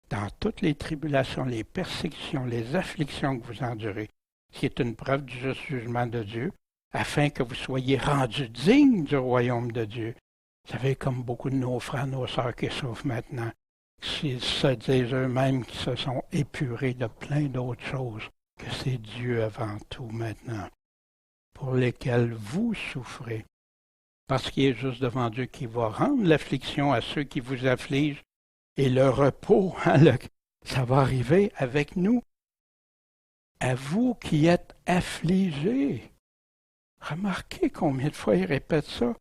dans toutes les tribulations, les persécutions, les afflictions que vous endurez, qui est une preuve du juste jugement de Dieu, afin que vous soyez rendus dignes du royaume de Dieu. Vous savez, comme beaucoup de nos frères, nos sœurs qui souffrent maintenant, s'ils se disent eux-mêmes qu'ils se sont épurés de plein d'autres choses, que c'est Dieu avant tout maintenant, pour lesquels vous souffrez. Parce qu'il est juste devant Dieu qui va rendre l'affliction à ceux qui vous affligent, et le repos, ça va arriver avec nous. À vous qui êtes affligés. Remarquez combien de fois il répète ça.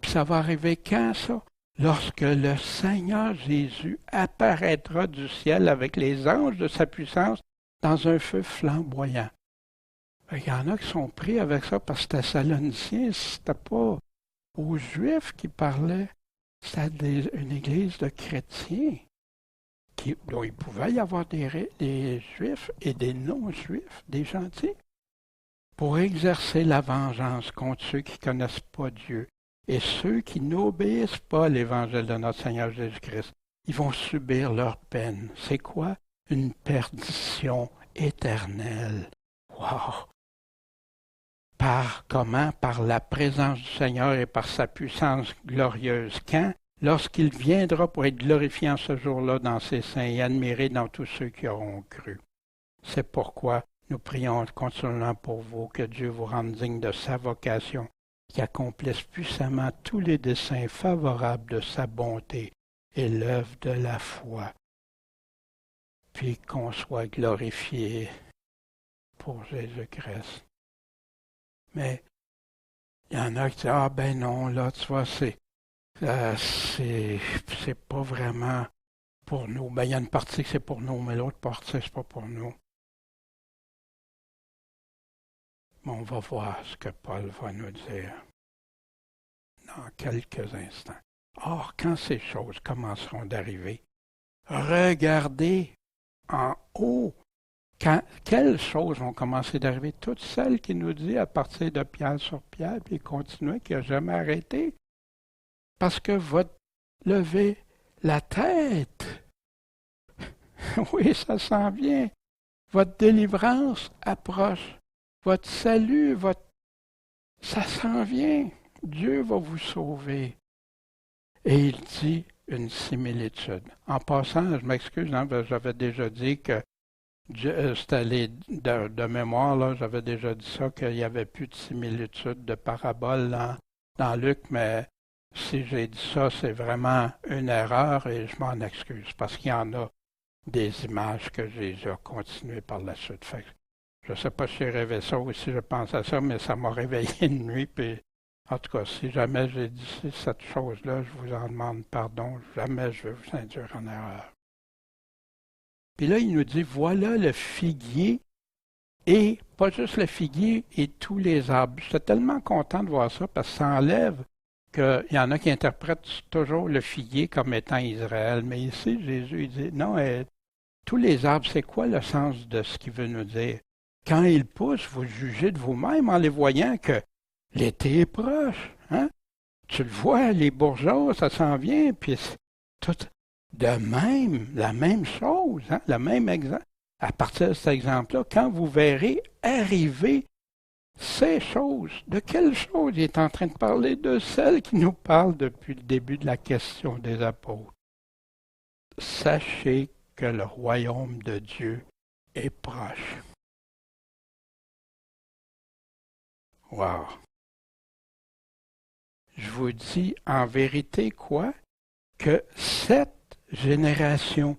Puis ça va arriver quand, ça? Lorsque le Seigneur Jésus apparaîtra du ciel avec les anges de sa puissance dans un feu flamboyant. Il y en a qui sont pris avec ça parce que Thessaloniciens, c'était pas aux Juifs qui parlaient, c'était une église de chrétiens. Dont il pouvait y avoir des Juifs et des non-Juifs, des gentils, pour exercer la vengeance contre ceux qui ne connaissent pas Dieu et ceux qui n'obéissent pas à l'Évangile de notre Seigneur Jésus-Christ. Ils vont subir leur peine. C'est quoi? Une perdition éternelle. Wow! Comment? Par la présence du Seigneur et par sa puissance glorieuse. Quand? Lorsqu'il viendra pour être glorifié en ce jour-là dans ses saints et admiré dans tous ceux qui auront cru. C'est pourquoi nous prions continuellement pour vous, que Dieu vous rende digne de sa vocation, qui accomplisse puissamment tous les desseins favorables de sa bonté et l'œuvre de la foi, puis qu'on soit glorifié pour Jésus-Christ. Mais il y en a qui disent, ah ben non, là, tu vois, c'est pas vraiment pour nous. Ben, il y a une partie que c'est pour nous, mais l'autre partie, c'est pas pour nous. Mais on va voir ce que Paul va nous dire dans quelques instants. Or, quand ces choses commenceront d'arriver, regardez en haut. Quelles choses vont commencer d'arriver? Toutes celles qui nous dit à partir de pierre sur pierre, puis continuer, qui n'a jamais arrêté. Parce que votre lever la tête, oui, ça s'en vient. Votre délivrance approche. Votre salut, ça s'en vient. Dieu va vous sauver. Et il dit une similitude. En passant, je m'excuse, hein, j'avais déjà dit que c'était de mémoire, là, j'avais déjà dit ça, qu'il n'y avait plus de similitude de parabole dans Luc, mais si j'ai dit ça, c'est vraiment une erreur et je m'en excuse parce qu'il y en a des images que Jésus a continué par la suite. Fait que je ne sais pas si j'ai rêvé ça ou si je pense à ça, mais ça m'a réveillé une nuit. Puis, en tout cas, si jamais j'ai dit cette chose-là, je vous en demande pardon. Jamais je vais vous induire en erreur. Puis là, il nous dit, voilà le figuier, et pas juste le figuier, et tous les arbres. J'étais tellement content de voir ça, parce que ça enlève qu'il y en a qui interprètent toujours le figuier comme étant Israël. Mais ici, Jésus il dit, non, tous les arbres, c'est quoi le sens de ce qu'il veut nous dire? Quand ils poussent, vous jugez de vous-même en les voyant que l'été est proche. Hein? Tu le vois, les bourgeons, ça s'en vient, puis tout de même, la même chose, hein? Le même exemple. À partir de cet exemple-là, quand vous verrez arriver ces choses, de quelles choses il est en train de parler? De celles qui nous parlent depuis le début de la question des apôtres. Sachez que le royaume de Dieu est proche. Wow! Je vous dis en vérité quoi? Que cette génération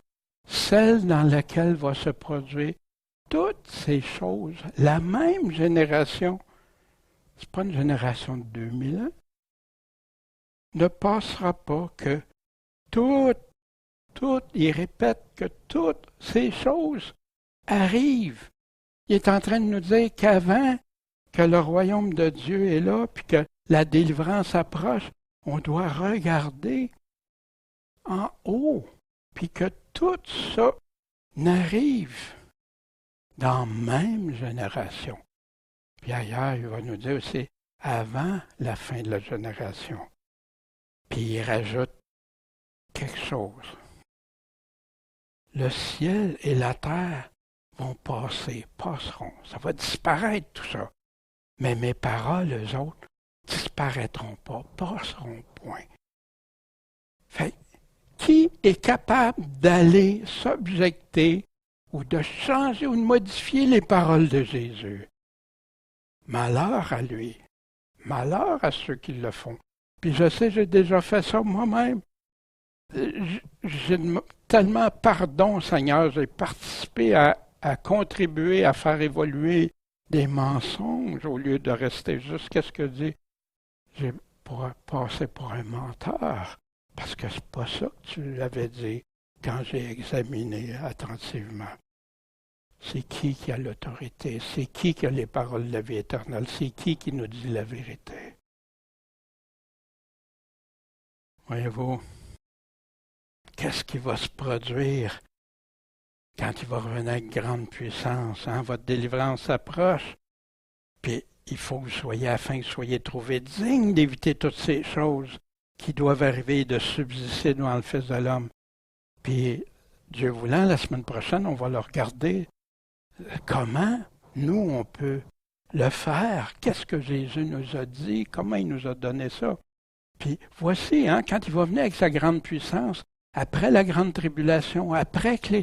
celle dans laquelle va se produire toutes ces choses. La même génération, c'est pas une génération de 2000 ans, ne passera pas que il répète que toutes ces choses arrivent. Il est en train de nous dire qu'avant que le royaume de Dieu est là, puis que la délivrance approche, on doit regarder en haut, puis que tout ça n'arrive dans la même génération. Puis ailleurs, il va nous dire aussi avant la fin de la génération. Puis il rajoute quelque chose. Le ciel et la terre vont passeront. Ça va disparaître tout ça. Mais mes paroles, eux autres, disparaîtront pas, passeront point. Fait, qui est capable d'aller s'objecter ou de changer ou de modifier les paroles de Jésus? Malheur à lui. Malheur à ceux qui le font. Puis je sais, j'ai déjà fait ça moi-même. J'ai tellement pardon, Seigneur, j'ai participé à contribuer à faire évoluer des mensonges au lieu de rester juste qu'est-ce que dit. J'ai passé pour un menteur parce que c'est pas ça que tu l'avais dit quand j'ai examiné attentivement. C'est qui a l'autorité? C'est qui a les paroles de la vie éternelle? C'est qui nous dit la vérité? Voyez-vous, qu'est-ce qui va se produire quand il va revenir avec grande puissance? Hein? Votre délivrance approche. Puis il faut que vous soyez, afin que vous soyez trouvés dignes d'éviter toutes ces choses qui doivent arriver et de subsister devant le Fils de l'homme. Puis, Dieu voulant, la semaine prochaine, on va le regarder. Comment nous, on peut le faire? Qu'est-ce que Jésus nous a dit? Comment il nous a donné ça? Puis voici, hein, quand il va venir avec sa grande puissance, après la grande tribulation, après que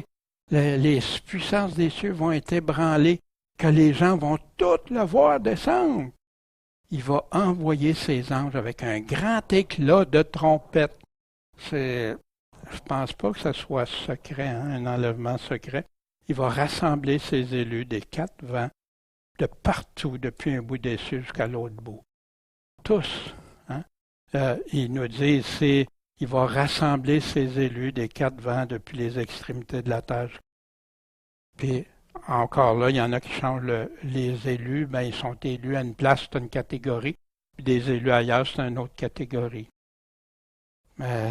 les puissances des cieux vont être ébranlées, que les gens vont tous le voir descendre, il va envoyer ses anges avec un grand éclat de trompette. Je pense pas que ce soit secret, hein, un enlèvement secret. Il va rassembler ses élus des 4 vents, de partout, depuis un bout des cieux jusqu'à l'autre bout. Tous. Hein? Il nous dit ici, il va rassembler ses élus des 4 vents depuis les extrémités de la terre. Puis, encore là, il y en a qui changent les élus, ben, ils sont élus à une place, c'est une catégorie, puis des élus ailleurs, c'est une autre catégorie. Mais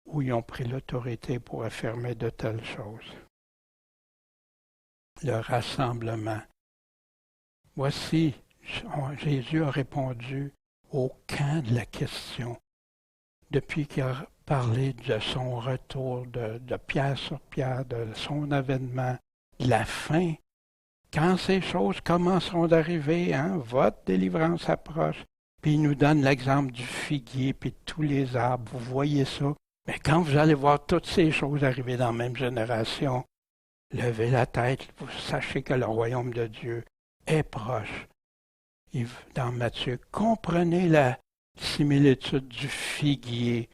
où ils ont pris l'autorité pour affirmer de telles choses? Le rassemblement. Voici, Jésus a répondu au camp de la question. Depuis qu'il a parlé de son retour, de pierre sur pierre, de son avènement, de la fin, quand ces choses commenceront d'arriver, hein, votre délivrance approche, puis il nous donne l'exemple du figuier, puis de tous les arbres, vous voyez ça. Mais quand vous allez voir toutes ces choses arriver dans la même génération, levez la tête, vous sachez que le royaume de Dieu est proche. Dans Matthieu, comprenez la similitude du figuier.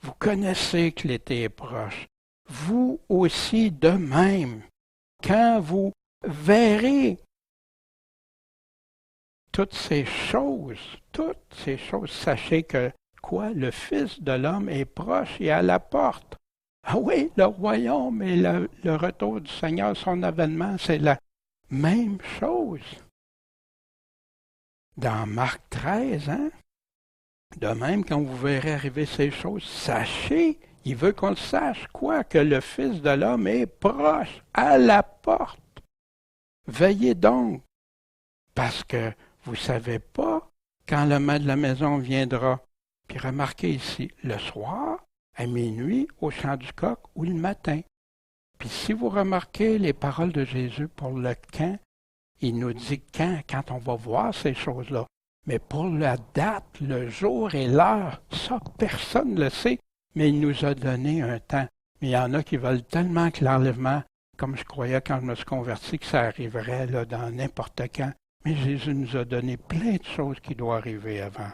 Vous connaissez que l'été est proche. Vous aussi de même, quand vous verrez toutes ces choses, sachez que quoi? Le Fils de l'homme est proche et à la porte. Ah oui, le royaume et le retour du Seigneur, son avènement, c'est la même chose. Dans Marc 13, hein? De même, quand vous verrez arriver ces choses, sachez, il veut qu'on le sache, quoi? Que le Fils de l'homme est proche, à la porte. Veillez donc, parce que vous ne savez pas quand le maître de la maison viendra. Puis remarquez ici, le soir, à minuit, au chant du coq ou le matin. Puis si vous remarquez les paroles de Jésus pour le quand, il nous dit quand on va voir ces choses-là. Mais pour la date, le jour et l'heure, ça, personne ne le sait, mais il nous a donné un temps. Mais il y en a qui veulent tellement que l'enlèvement, comme je croyais quand je me suis converti, que ça arriverait là, dans n'importe quand. Mais Jésus nous a donné plein de choses qui doivent arriver avant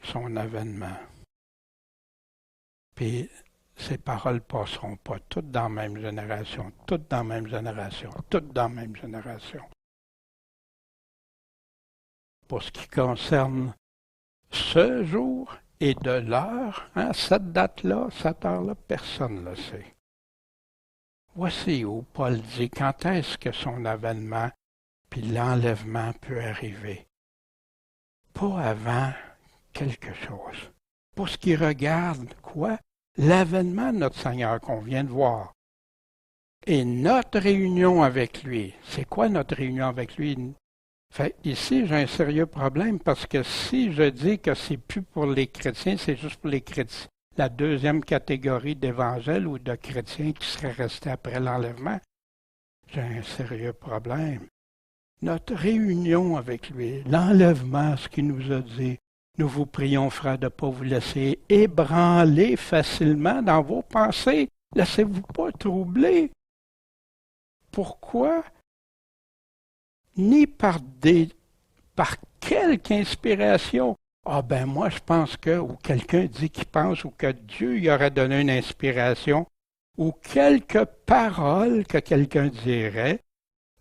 son avènement. Puis ces paroles passeront pas, toutes dans la même génération, toutes dans la même génération, toutes dans la même génération. Pour ce qui concerne ce jour et de l'heure, cette date-là, cette heure-là, personne ne le sait. Voici où Paul dit quand est-ce que son avènement puis l'enlèvement peut arriver. Pas avant quelque chose. Pour ce qui regarde quoi? L'avènement de notre Seigneur qu'on vient de voir. Et notre réunion avec lui. C'est quoi notre réunion avec lui? Fait, ici, j'ai un sérieux problème parce que si je dis que c'est plus pour les chrétiens, c'est juste pour les chrétiens, la deuxième catégorie d'évangile ou de chrétiens qui seraient restés après l'enlèvement, j'ai un sérieux problème. Notre réunion avec lui, l'enlèvement, ce qu'il nous a dit, nous vous prions, frères, de ne pas vous laisser ébranler facilement dans vos pensées. Laissez-vous pas troubler. Pourquoi? Ni par quelque inspiration. Ah ben moi je pense que, ou quelqu'un dit qu'il pense, ou que Dieu y aurait donné une inspiration, ou quelques paroles que quelqu'un dirait,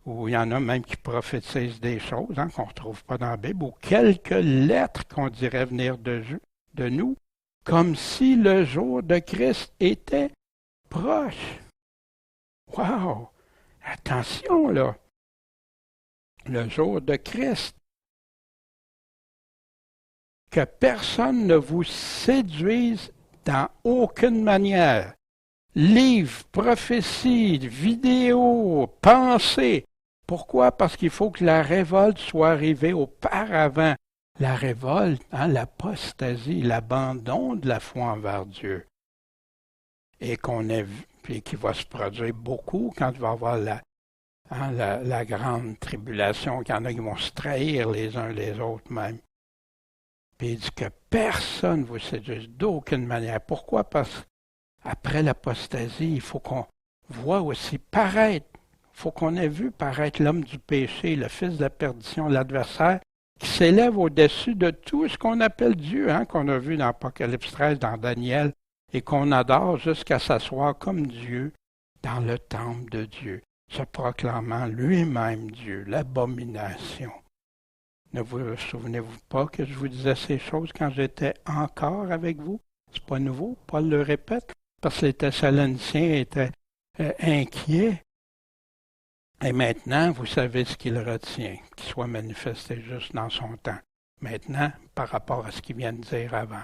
ou il y en a même qui prophétisent des choses qu'on ne retrouve pas dans la Bible, ou quelques lettres qu'on dirait venir de nous, comme si le jour de Christ était proche. Wow! Attention là! Le jour de Christ. Que personne ne vous séduise dans aucune manière. Livres, prophéties, vidéos, pensées. Pourquoi? Parce qu'il faut que la révolte soit arrivée auparavant. La révolte, l'apostasie, l'abandon de la foi envers Dieu. Et qu'on ait vu, puis qui va se produire beaucoup quand il va y avoir la grande tribulation, qu'il y en a qui vont se trahir les uns les autres même. Puis il dit que personne ne vous séduise d'aucune manière. Pourquoi? Parce qu'après l'apostasie, il faut qu'on voit aussi paraître, il faut qu'on ait vu paraître l'homme du péché, le fils de la perdition, l'adversaire, qui s'élève au-dessus de tout ce qu'on appelle Dieu, qu'on a vu dans Apocalypse 13, dans Daniel, et qu'on adore jusqu'à s'asseoir comme Dieu dans le temple de Dieu, se proclamant lui-même Dieu, l'abomination. Ne vous souvenez-vous pas que je vous disais ces choses quand j'étais encore avec vous? C'est pas nouveau, Paul le répète, parce que les Thessaloniciens étaient inquiets. Et maintenant, vous savez ce qu'il retient, qu'il soit manifesté juste dans son temps. Maintenant, par rapport à ce qu'il vient de dire avant.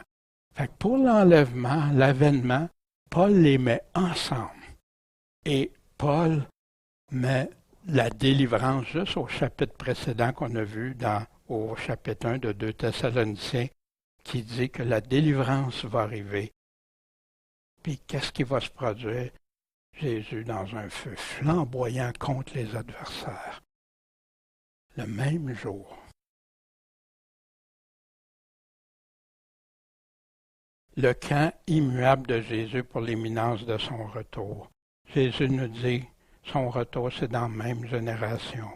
Fait que pour l'enlèvement, l'avènement, Paul les met ensemble. Et Paul met la délivrance juste au chapitre précédent qu'on a vu au chapitre 1 de 2 Thessaloniciens, qui dit que la délivrance va arriver. Puis qu'est-ce qui va se produire? Jésus dans un feu flamboyant contre les adversaires. Le même jour. Le camp immuable de Jésus pour l'imminence de son retour. Jésus nous dit, son retour, c'est dans la même génération.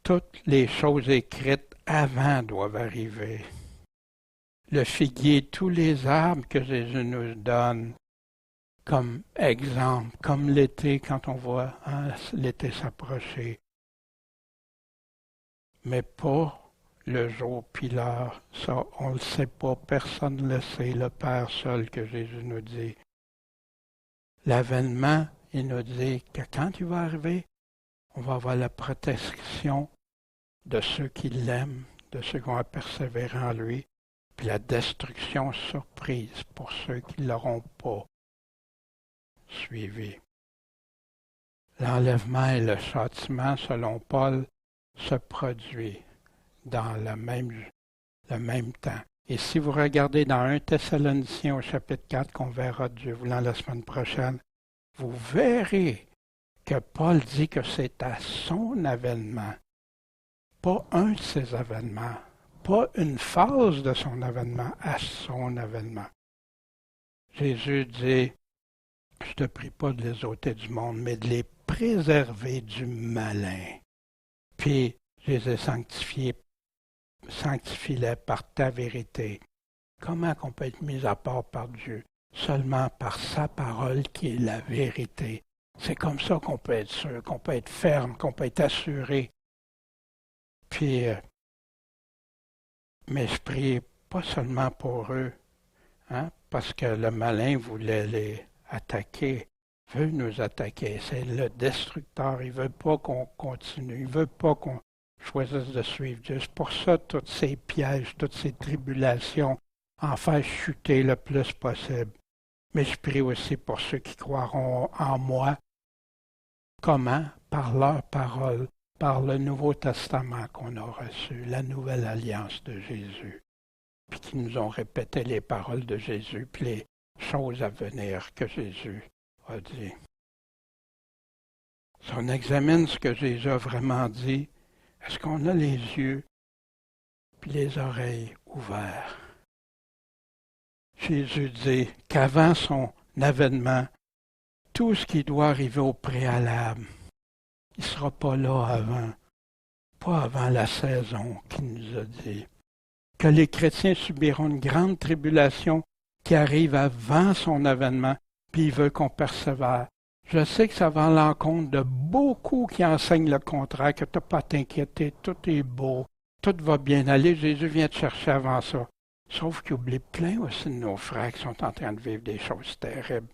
Toutes les choses écrites avant doivent arriver. Le figuier, tous les arbres que Jésus nous donne comme exemple, comme l'été quand on voit l'été s'approcher. Mais pas le jour puis l'heure. Ça, on ne le sait pas, personne ne le sait, le Père seul que Jésus nous dit. L'avènement, il nous dit que quand il va arriver, on va avoir la protection de ceux qui l'aiment, de ceux qui vont persévérer en lui, puis la destruction surprise pour ceux qui ne l'auront pas suivi. L'enlèvement et le châtiment, selon Paul, se produit dans le même temps. Et si vous regardez dans 1 Thessaloniciens au chapitre 4, qu'on verra Dieu voulant la semaine prochaine, vous verrez que Paul dit que c'est à son avènement, pas un de ses avènements, pas une phase de son avènement, à son avènement. Jésus dit, je te prie pas de les ôter du monde, mais de les préserver du malin. Puis, je les ai sanctifiés, sanctifie-les par ta vérité. Comment qu'on peut être mis à part par Dieu? seulement par sa parole qui est la vérité. C'est comme ça qu'on peut être sûr, qu'on peut être ferme, qu'on peut être assuré. Puis, mais je prie pas seulement pour eux, hein, parce que le malin voulait les attaquer, veut nous attaquer. C'est le destructeur. Il veut pas qu'on continue. Il veut pas qu'on choisisse de suivre Dieu. C'est pour ça, tous ces pièges, toutes ces tribulations, en faire chuter le plus possible. Mais je prie aussi pour ceux qui croiront en moi. Comment? Par leur parole, par le Nouveau Testament qu'on a reçu, la nouvelle alliance de Jésus, puis qui nous ont répété les paroles de Jésus, puis les choses à venir que Jésus a dit. Si on examine ce que Jésus a vraiment dit, est-ce qu'on a les yeux puis les oreilles ouverts? Jésus dit qu'avant son avènement, tout ce qui doit arriver au préalable, il ne sera pas là avant, pas avant la saison qu'il nous a dit. Que les chrétiens subiront une grande tribulation qui arrive avant son avènement, puis il veut qu'on persévère. Je sais que ça va à l'encontre de beaucoup qui enseignent le contraire, que tu n'as pas à t'inquiéter, tout est beau, tout va bien aller, Jésus vient te chercher avant ça. Sauf qu'il oublie plein aussi de nos frères qui sont en train de vivre des choses terribles.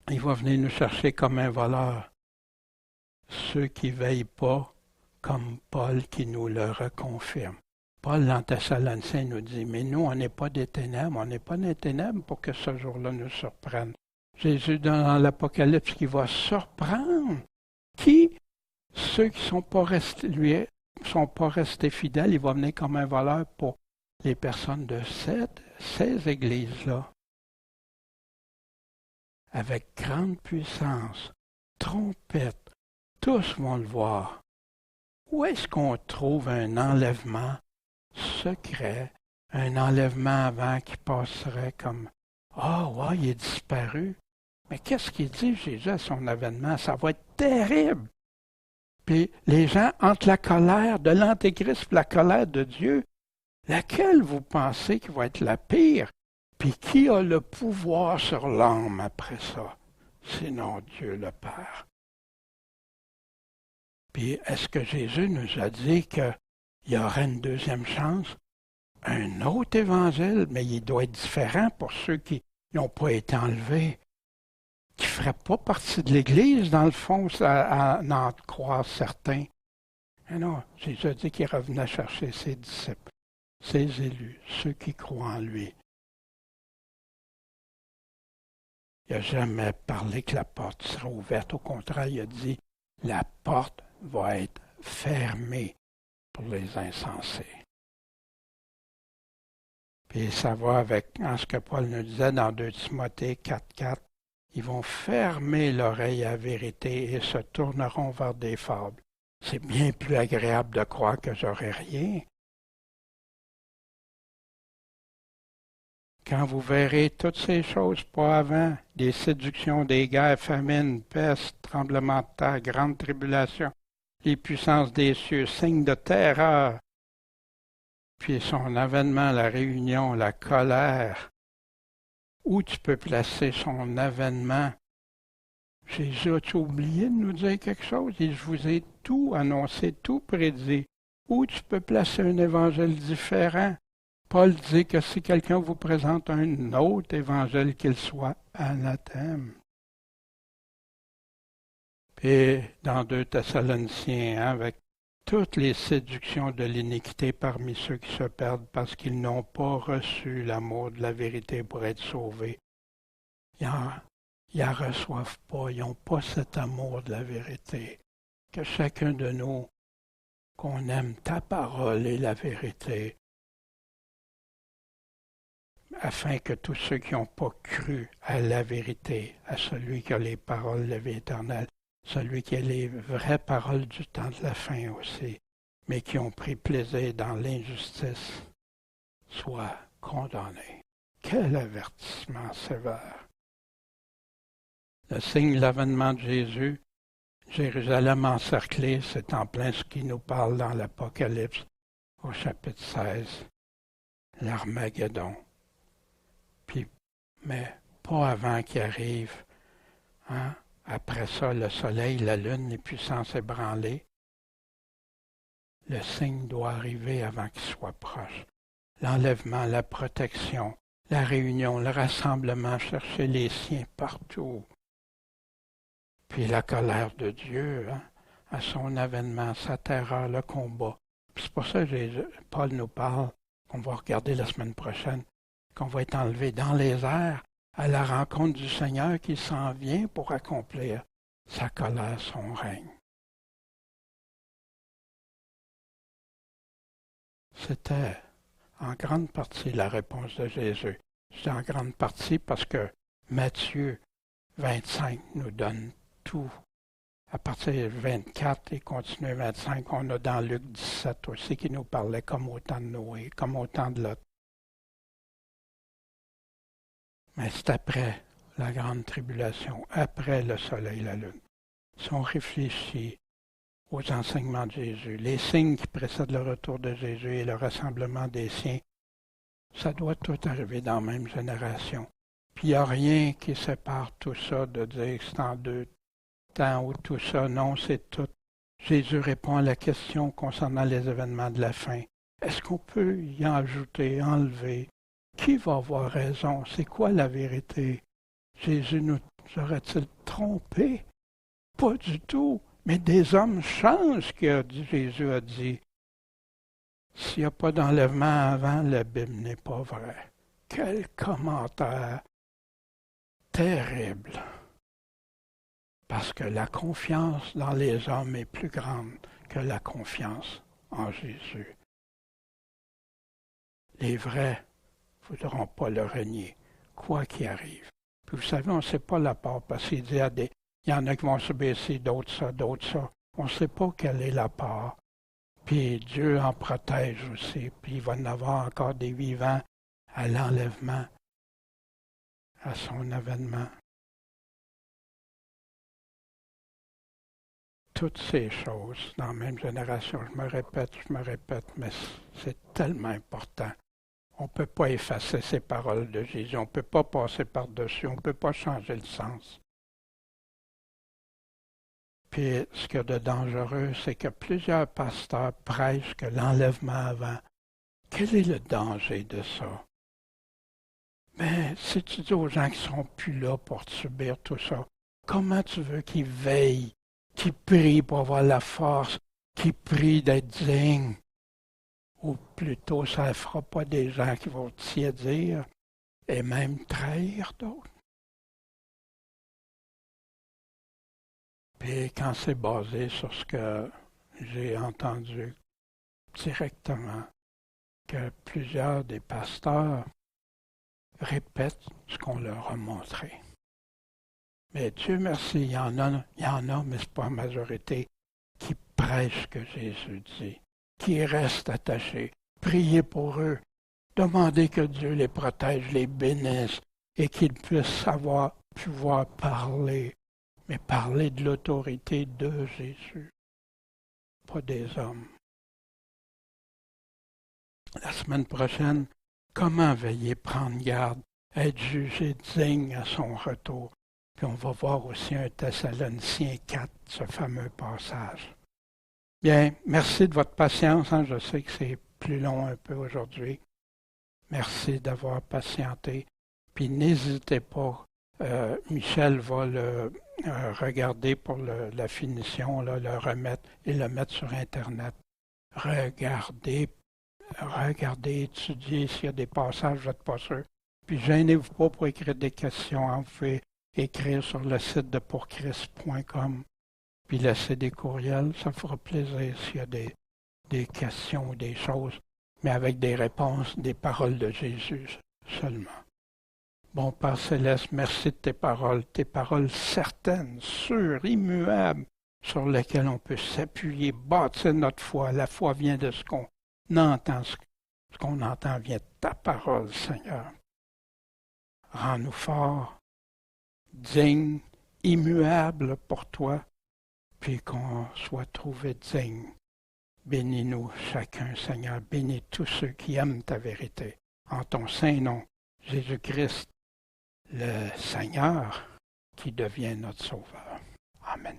Il va venir nous chercher comme un voleur. Ceux qui ne veillent pas, comme Paul qui nous le reconfirme. Paul, en Thessaloniciens, nous dit, mais nous, on n'est pas des ténèbres, on n'est pas des ténèbres pour que ce jour-là nous surprenne. Jésus, dans l'Apocalypse, qui va surprendre. Qui? Ceux qui ne sont pas restés fidèles, il va venir comme un voleur pour les personnes de ces églises-là. Avec grande puissance, trompette, tous vont le voir. Où est-ce qu'on trouve un enlèvement secret, un enlèvement avant qui passerait comme « Ah, ouais, il est disparu. » Mais qu'est-ce qu'il dit Jésus à son avènement? Ça va être terrible. Puis les gens, entre la colère de l'Antéchrist et la colère de Dieu, laquelle vous pensez qui va être la pire? Puis qui a le pouvoir sur l'âme après ça? Sinon Dieu le Père. Puis est-ce que Jésus nous a dit qu'il y aurait une deuxième chance? Un autre évangile, mais il doit être différent pour ceux qui n'ont pas été enlevés, qui ne feraient pas partie de l'Église, dans le fond, à en croire certains. Mais non, Jésus a dit qu'il revenait chercher ses disciples, ses élus, ceux qui croient en lui. Il n'a jamais parlé que la porte sera ouverte. Au contraire, il a dit la porte va être fermée pour les insensés. Puis ça va avec ce que Paul nous disait dans 2 Timothée 4,4. Ils vont fermer l'oreille à la vérité et se tourneront vers des fables. C'est bien plus agréable de croire que j'aurai rien. Quand vous verrez toutes ces choses pas avant, des séductions, des guerres, famines, pestes, tremblements de terre, grandes tribulations, les puissances des cieux, signes de terreur, puis son avènement, la réunion, la colère, où tu peux placer son avènement. Jésus, as-tu oublié de nous dire quelque chose? Et je vous ai tout annoncé, tout prédit. Où tu peux placer un évangile différent? Paul dit que si quelqu'un vous présente un autre évangile, qu'il soit anathème. Puis dans 2 Thessaloniciens, avec toutes les séductions de l'iniquité parmi ceux qui se perdent parce qu'ils n'ont pas reçu l'amour de la vérité pour être sauvés. Ils en reçoivent pas, ils n'ont pas cet amour de la vérité. Que chacun de nous, qu'on aime ta parole et la vérité, afin que tous ceux qui n'ont pas cru à la vérité, à celui qui a les paroles de la vie éternelle, celui qui a les vraies paroles du temps de la fin aussi, mais qui ont pris plaisir dans l'injustice, soient condamnés. Quel avertissement sévère! Le signe de l'avènement de Jésus, Jérusalem encerclée, c'est en plein ce qui nous parle dans l'Apocalypse au chapitre 16, l'Armageddon. mais pas avant qu'il arrive. Hein? Après ça, le soleil, la lune, les puissances ébranlées. Le signe doit arriver avant qu'il soit proche. L'enlèvement, la protection, la réunion, le rassemblement, chercher les siens partout. Puis la colère de Dieu, hein, à son avènement, sa terreur, le combat. Puis c'est pour ça que Paul nous parle, qu'on va regarder la semaine prochaine, qu'on va être enlevé dans les airs à la rencontre du Seigneur qui s'en vient pour accomplir sa colère, son règne. C'était en grande partie la réponse de Jésus. C'est en grande partie parce que Matthieu 25 nous donne tout. À partir de 24 et continuer 25, on a dans Luc 17 aussi qui nous parlait comme au temps de Noé, comme au temps de Lot. Mais c'est après la grande tribulation, après le soleil et la lune. Si on réfléchit aux enseignements de Jésus, les signes qui précèdent le retour de Jésus et le rassemblement des siens, ça doit tout arriver dans la même génération. Puis il n'y a rien qui sépare tout ça de dire que c'est en 2 temps ou tout ça. Non, c'est tout. Jésus répond à la question concernant les événements de la fin. Est-ce qu'on peut y en ajouter, enlever? Qui va avoir raison? C'est quoi la vérité? Jésus nous aurait-il trompé? Pas du tout. Mais des hommes changent ce que Jésus a dit. S'il n'y a pas d'enlèvement avant, la Bible n'est pas vraie. Quel commentaire terrible! Parce que la confiance dans les hommes est plus grande que la confiance en Jésus. Les vrais ne voudront pas le renier, quoi qu'il arrive. Puis vous savez, on ne sait pas la part, parce qu'il dit il y en a qui vont se baisser, d'autres ça, d'autres ça. On ne sait pas quelle est la part. Puis Dieu en protège aussi. Puis il va en avoir encore des vivants à l'enlèvement, à son avènement. Toutes ces choses dans la même génération, je me répète, mais c'est tellement important. On ne peut pas effacer ces paroles de Jésus, on ne peut pas passer par-dessus, on ne peut pas changer le sens. Puis ce qu'il y a de dangereux, c'est que plusieurs pasteurs prêchent que l'enlèvement avant. Quel est le danger de ça? Mais si tu dis aux gens qui ne seront plus là pour subir tout ça, comment tu veux qu'ils veillent, qu'ils prient pour avoir la force, qu'ils prient d'être dignes? Ou plutôt, ça ne fera pas des gens qui vont tiédir et même trahir d'autres. Puis quand c'est basé sur ce que j'ai entendu directement, que plusieurs des pasteurs répètent ce qu'on leur a montré. Mais Dieu merci, il y en a, mais ce n'est pas la majorité, qui prêchent ce que Jésus dit, qui restent attachés. Priez pour eux, demandez que Dieu les protège, les bénisse et qu'ils puissent pouvoir parler, mais parler de l'autorité de Jésus, pas des hommes. La semaine prochaine, comment veiller, prendre garde, être jugé digne à son retour. Puis on va voir aussi un Thessaloniciens 4, ce fameux passage. Bien, merci de votre patience. Hein. Je sais que c'est plus long un peu aujourd'hui. Merci d'avoir patienté. Puis n'hésitez pas. Michel va le regarder pour la finition, là, le remettre et le mettre sur Internet. Regardez, étudiez s'il y a des passages, vous n'êtes pas sûr. Puis gênez-vous pas pour écrire des questions. Hein. Vous pouvez écrire sur le site de pourchrist.com, puis laisser des courriels. Ça fera plaisir s'il y a des questions ou des choses, mais avec des réponses, des paroles de Jésus seulement. Bon Père Céleste, merci de tes paroles certaines, sûres, immuables, sur lesquelles on peut s'appuyer, bâtir notre foi. La foi vient de ce qu'on entend, ce qu'on entend vient de ta parole, Seigneur. Rends-nous forts, dignes, immuables pour toi, puis qu'on soit trouvé dignes. Bénis-nous chacun, Seigneur. Bénis tous ceux qui aiment ta vérité. En ton saint nom, Jésus-Christ. le Seigneur qui devient notre Sauveur. Amen.